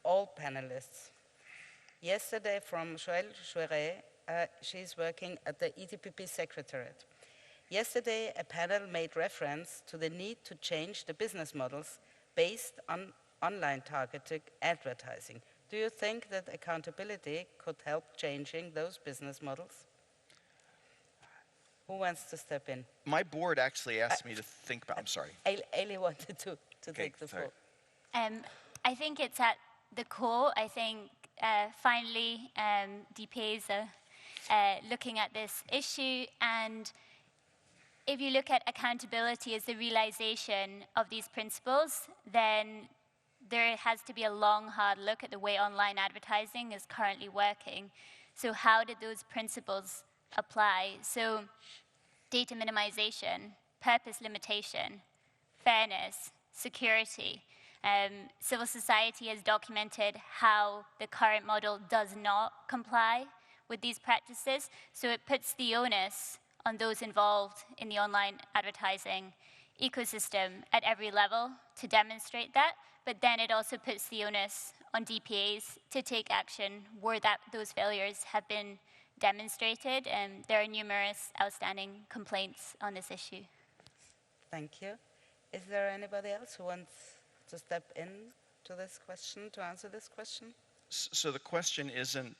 all panelists. Yesterday from Joëlle Choueret, she's working at the ICDPPC Secretariat. Yesterday, a panel made reference to the need to change the business models based on online targeted advertising. Do you think that accountability could help changing those business models? Who wants to step in? My board actually asked me to think about, I'm sorry. Ailey wanted to take the floor. I think it's at the core. I think finally DPAs are looking at this issue, and if you look at accountability as the realization of these principles, then there has to be a long, hard look at the way online advertising is currently working. So how did those principles apply? So data minimization, purpose limitation, fairness, security. Civil society has documented how the current model does not comply with these practices, so it puts the onus on those involved in the online advertising ecosystem at every level to demonstrate that, but then it also puts the onus on DPAs to take action where those failures have been demonstrated, and there are numerous outstanding complaints on this issue. Thank you. Is there anybody else who wants to step in to this question, to answer this question? So the question isn't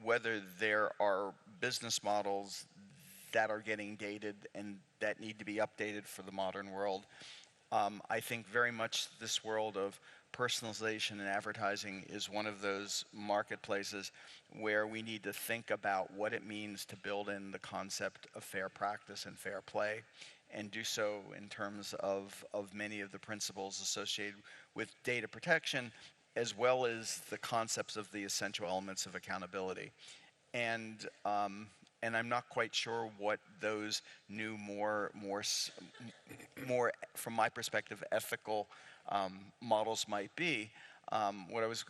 whether there are business models that are getting dated and that need to be updated for the modern world. I think very much this world of personalization and advertising is one of those marketplaces where we need to think about what it means to build in the concept of fair practice and fair play, and do so in terms of many of the principles associated with data protection, as well as the concepts of the essential elements of accountability. And I'm not quite sure what those new, more from my perspective, ethical models might be. What I was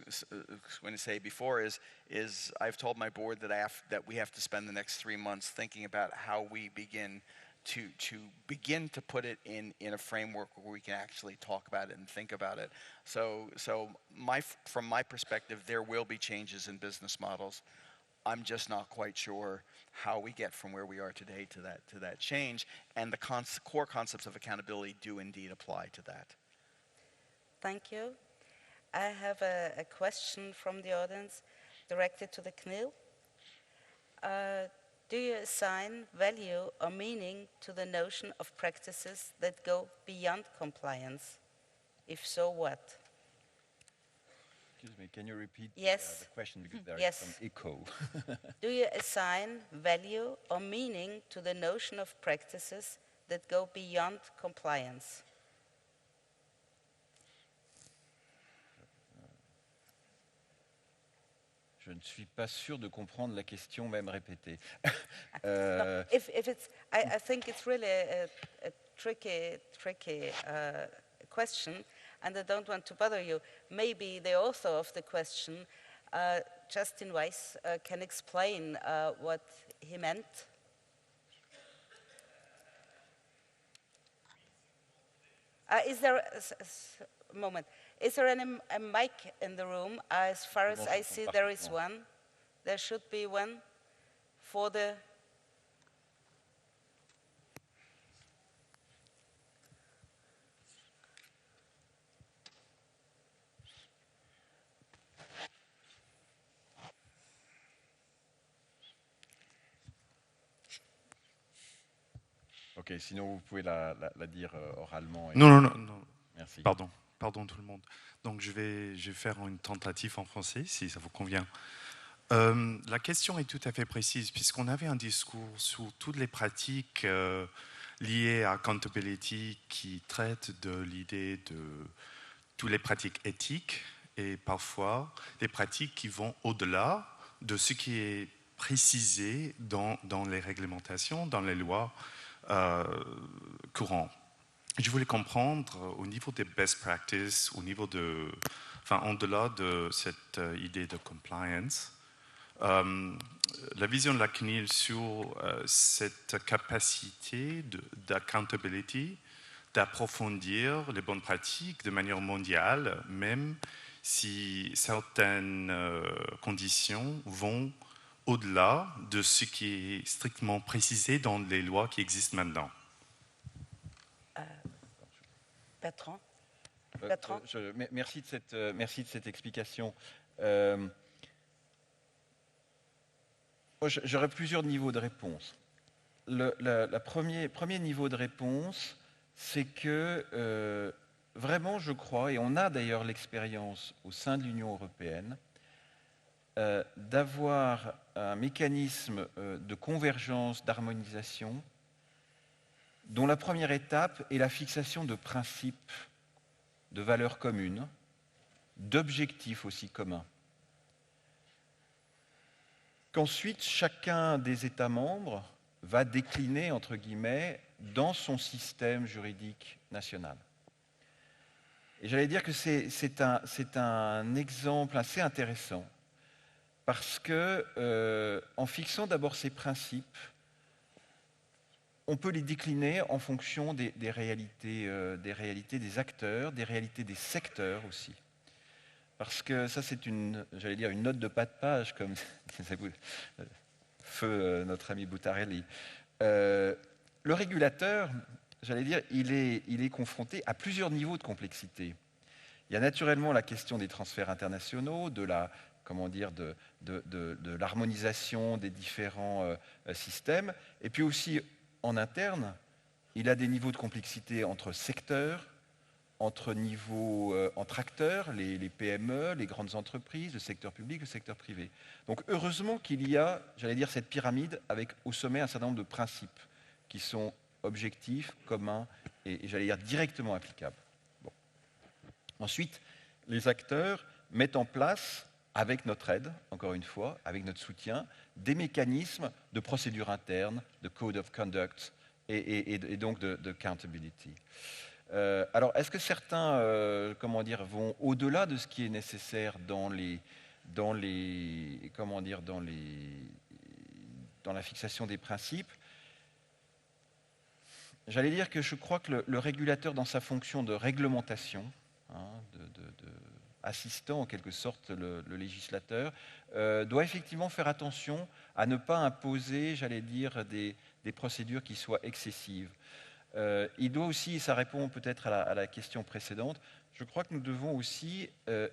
going to say before is I've told my board that we have to spend the next 3 months thinking about how we begin to put it in a framework where we can actually talk about it and think about it. So from my perspective, there will be changes in business models. I'm just not quite sure how we get from where we are today to that change, and the core concepts of accountability do indeed apply to that. Thank you. I have a question from the audience directed to the CNIL. Do you assign value or meaning to the notion of practices that go beyond compliance? If so, what? Excuse me, can you repeat Yes. the question, because there Yes. is some echo. Do you assign value or meaning to the notion of practices that go beyond compliance? Je ne suis pas sûr de comprendre la question, même répétée. No, if it's, I think it's really a tricky question, and I don't want to bother you. Maybe the author of the question, Justin Weiss, can explain what he meant. Is there a moment? Is there a mic in the room? As far as I see, there is one. There should be one for the... Ok, sinon vous pouvez la dire oralement. Non. Merci. Pardon tout le monde. Donc je vais faire une tentative en français, si ça vous convient. La question est tout à fait précise, puisqu'on avait un discours sur toutes les pratiques liées à accountability qui traitent de l'idée de toutes les pratiques éthiques et parfois des pratiques qui vont au-delà de ce qui est précisé dans les réglementations, dans les lois courantes. Je voulais comprendre au niveau des best practices, au niveau au-delà de cette idée de compliance, la vision de la CNIL sur cette capacité d'accountability, d'approfondir les bonnes pratiques de manière mondiale, même si certaines conditions vont au-delà de ce qui est strictement précisé dans les lois qui existent maintenant. Bertrand. Merci de cette explication. J'aurais plusieurs niveaux de réponse. Le premier niveau de réponse, c'est que vraiment, je crois, et on a d'ailleurs l'expérience au sein de l'Union européenne, d'avoir un mécanisme de convergence, d'harmonisation, dont la première étape est la fixation de principes, de valeurs communes, d'objectifs aussi communs. Qu'ensuite, chacun des États membres va décliner, entre guillemets, dans son système juridique national. Et j'allais dire que c'est un exemple assez intéressant, parce que en fixant d'abord ces principes, on peut les décliner en fonction des réalités des acteurs, des réalités des secteurs aussi. Parce que ça, c'est j'allais dire, une note de pas de page, comme feu notre ami Buttarelli. Le régulateur, j'allais dire, il est confronté à plusieurs niveaux de complexité. Il y a naturellement la question des transferts internationaux, de l'harmonisation des différents systèmes, et puis aussi en interne, il a des niveaux de complexité entre secteurs, entre acteurs, les PME, les grandes entreprises, le secteur public, le secteur privé. Donc heureusement qu'il y a, j'allais dire, cette pyramide avec au sommet un certain nombre de principes qui sont objectifs, communs et j'allais dire directement applicables. Bon. Ensuite, les acteurs mettent en place, avec notre aide, encore une fois, avec notre soutien, des mécanismes de procédure interne, de code of conduct et donc de accountability. Alors, est-ce que certains, vont au-delà de ce qui est nécessaire dans la fixation des principes? J'allais dire que je crois que le régulateur, dans sa fonction de réglementation, assistant en quelque sorte le législateur, doit effectivement faire attention à ne pas imposer, j'allais dire, des procédures qui soient excessives. Il doit aussi, et ça répond peut-être à la question précédente, je crois que nous devons aussi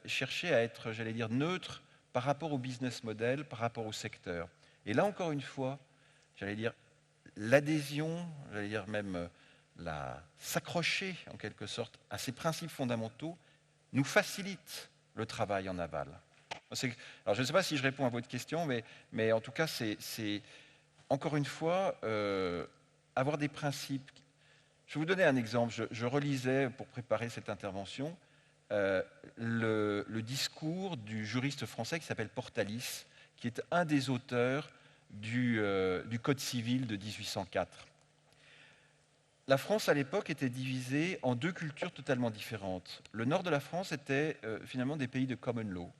chercher à être, j'allais dire, neutres par rapport au business model, par rapport au secteur. Et là, encore une fois, j'allais dire, l'adhésion, j'allais dire même s'accrocher en quelque sorte à ces principes fondamentaux nous facilite le travail en aval. Alors je ne sais pas si je réponds à votre question, mais en tout cas, c'est encore une fois, avoir des principes. Je vais vous donner un exemple. Je relisais, pour préparer cette intervention, le discours du juriste français qui s'appelle Portalis, qui est un des auteurs du Code civil de 1804. La France, à l'époque, était divisée en deux cultures totalement différentes. Le nord de la France était finalement des pays de common law,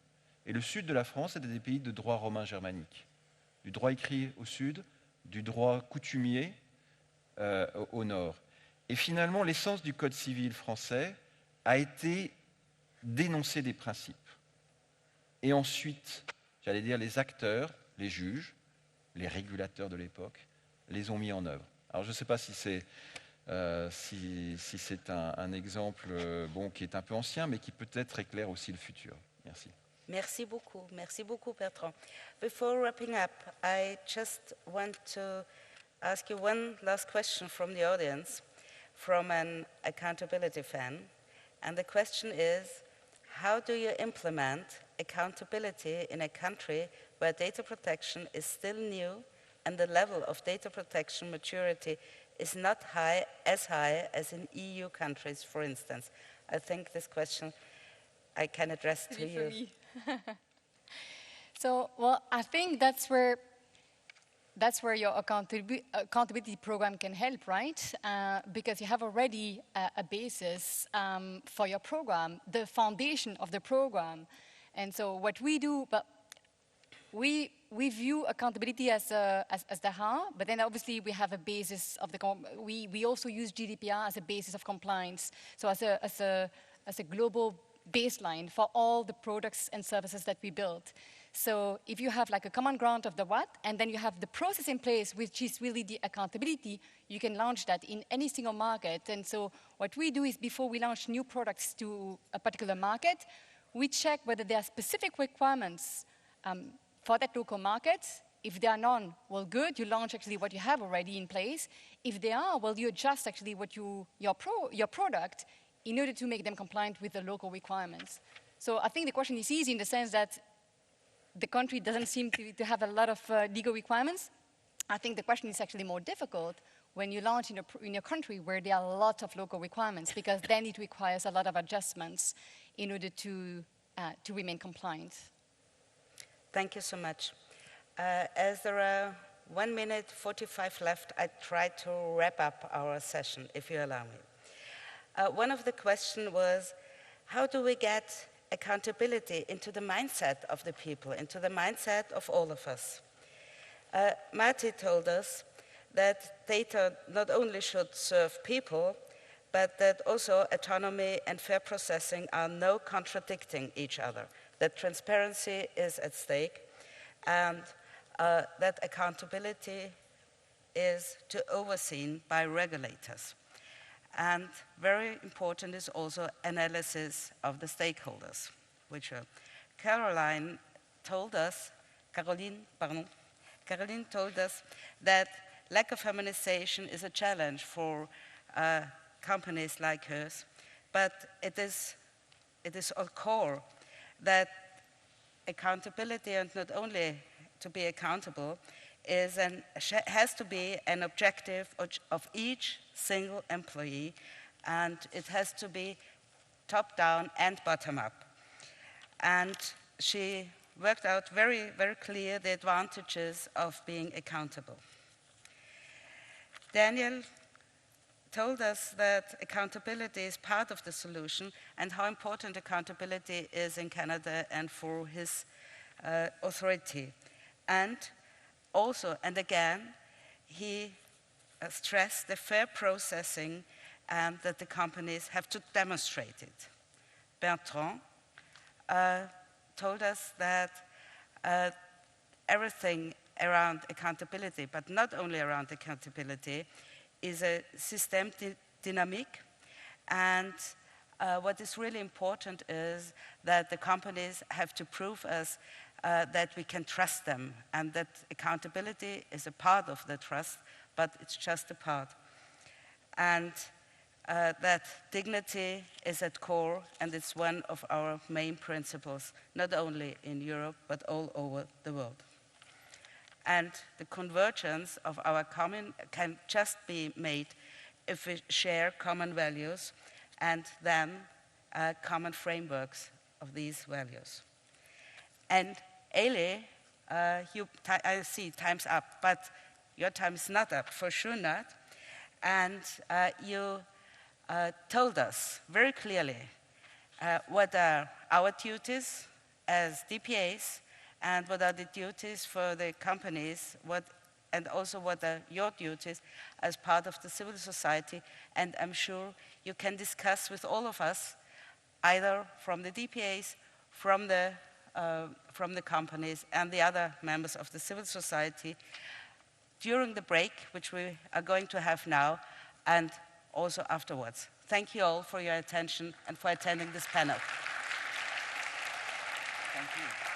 et le sud de la France était des pays de droit romain germanique. Du droit écrit au sud, du droit coutumier au nord. Et finalement, l'essence du Code civil français a été d'énoncer des principes. Et ensuite, j'allais dire, les acteurs, les juges, les régulateurs de l'époque, les ont mis en œuvre. Alors, je ne sais pas si c'est un exemple qui est un peu ancien, mais qui peut-être éclaire aussi le futur. Merci. Merci beaucoup Bertrand. Before wrapping up, I just want to ask you one last question from the audience, from an accountability fan. And the question is, how do you implement accountability in a country where data protection is still new and the level of data protection maturity is not as high as in EU countries, for instance? I think this question I can address to you. For me. So, well, I think that's where your accountability program can help, right? Because you have already a basis for your program, the foundation of the program. And so what we do, but we view accountability as the how, but then obviously we have a basis of we also use GDPR as a basis of compliance, so as a global baseline for all the products and services that we build. So if you have like a common ground of the what, and then you have the process in place, which is really the accountability, you can launch that in any single market. And so what we do is before we launch new products to a particular market, we check whether there are specific requirements for that local market. If there are none, well, good, you launch actually what you have already in place. If there are, well, you adjust actually what your product in order to make them compliant with the local requirements. So I think the question is easy in the sense that the country doesn't seem to have a lot of legal requirements. I think the question is actually more difficult when you launch in a country where there are a lot of local requirements, because then it requires a lot of adjustments in order to remain compliant. Thank you so much. As there are 1 minute 45 left, I try to wrap up our session, if you allow me. One of the questions was, how do we get accountability into the mindset of the people, into the mindset of all of us? Marty told us that data not only should serve people, but that also autonomy and fair processing are no contradicting each other, that transparency is at stake, and that accountability is to overseen by regulators. And very important is also analysis of the stakeholders, which Caroline told us that lack of harmonization is a challenge for companies like hers, but it is all core that accountability, and not only to be accountable, has to be an objective of each single employee, and it has to be top-down and bottom-up. And she worked out very, very clear the advantages of being accountable. Daniel told us that accountability is part of the solution and how important accountability is in Canada and for his authority. And also, and again, he stressed the fair processing and that the companies have to demonstrate it. Bertrand told us that everything around accountability, but not only around accountability, is a system dynamic, and what is really important is that the companies have to prove us that we can trust them, and that accountability is a part of the trust, but it's just a part. And that dignity is at core, and it's one of our main principles, not only in Europe, but all over the world. And the convergence of our common can just be made if we share common values and then common frameworks of these values. And Elie, I see time's up, but your time is not up, for sure not. And you told us very clearly what are our duties as DPAs and what are the duties for the companies, and also what are your duties as part of the civil society. And I'm sure you can discuss with all of us, either from the DPAs, from the companies, and the other members of the civil society during the break, which we are going to have now, and also afterwards. Thank you all for your attention and for attending this panel. Thank you.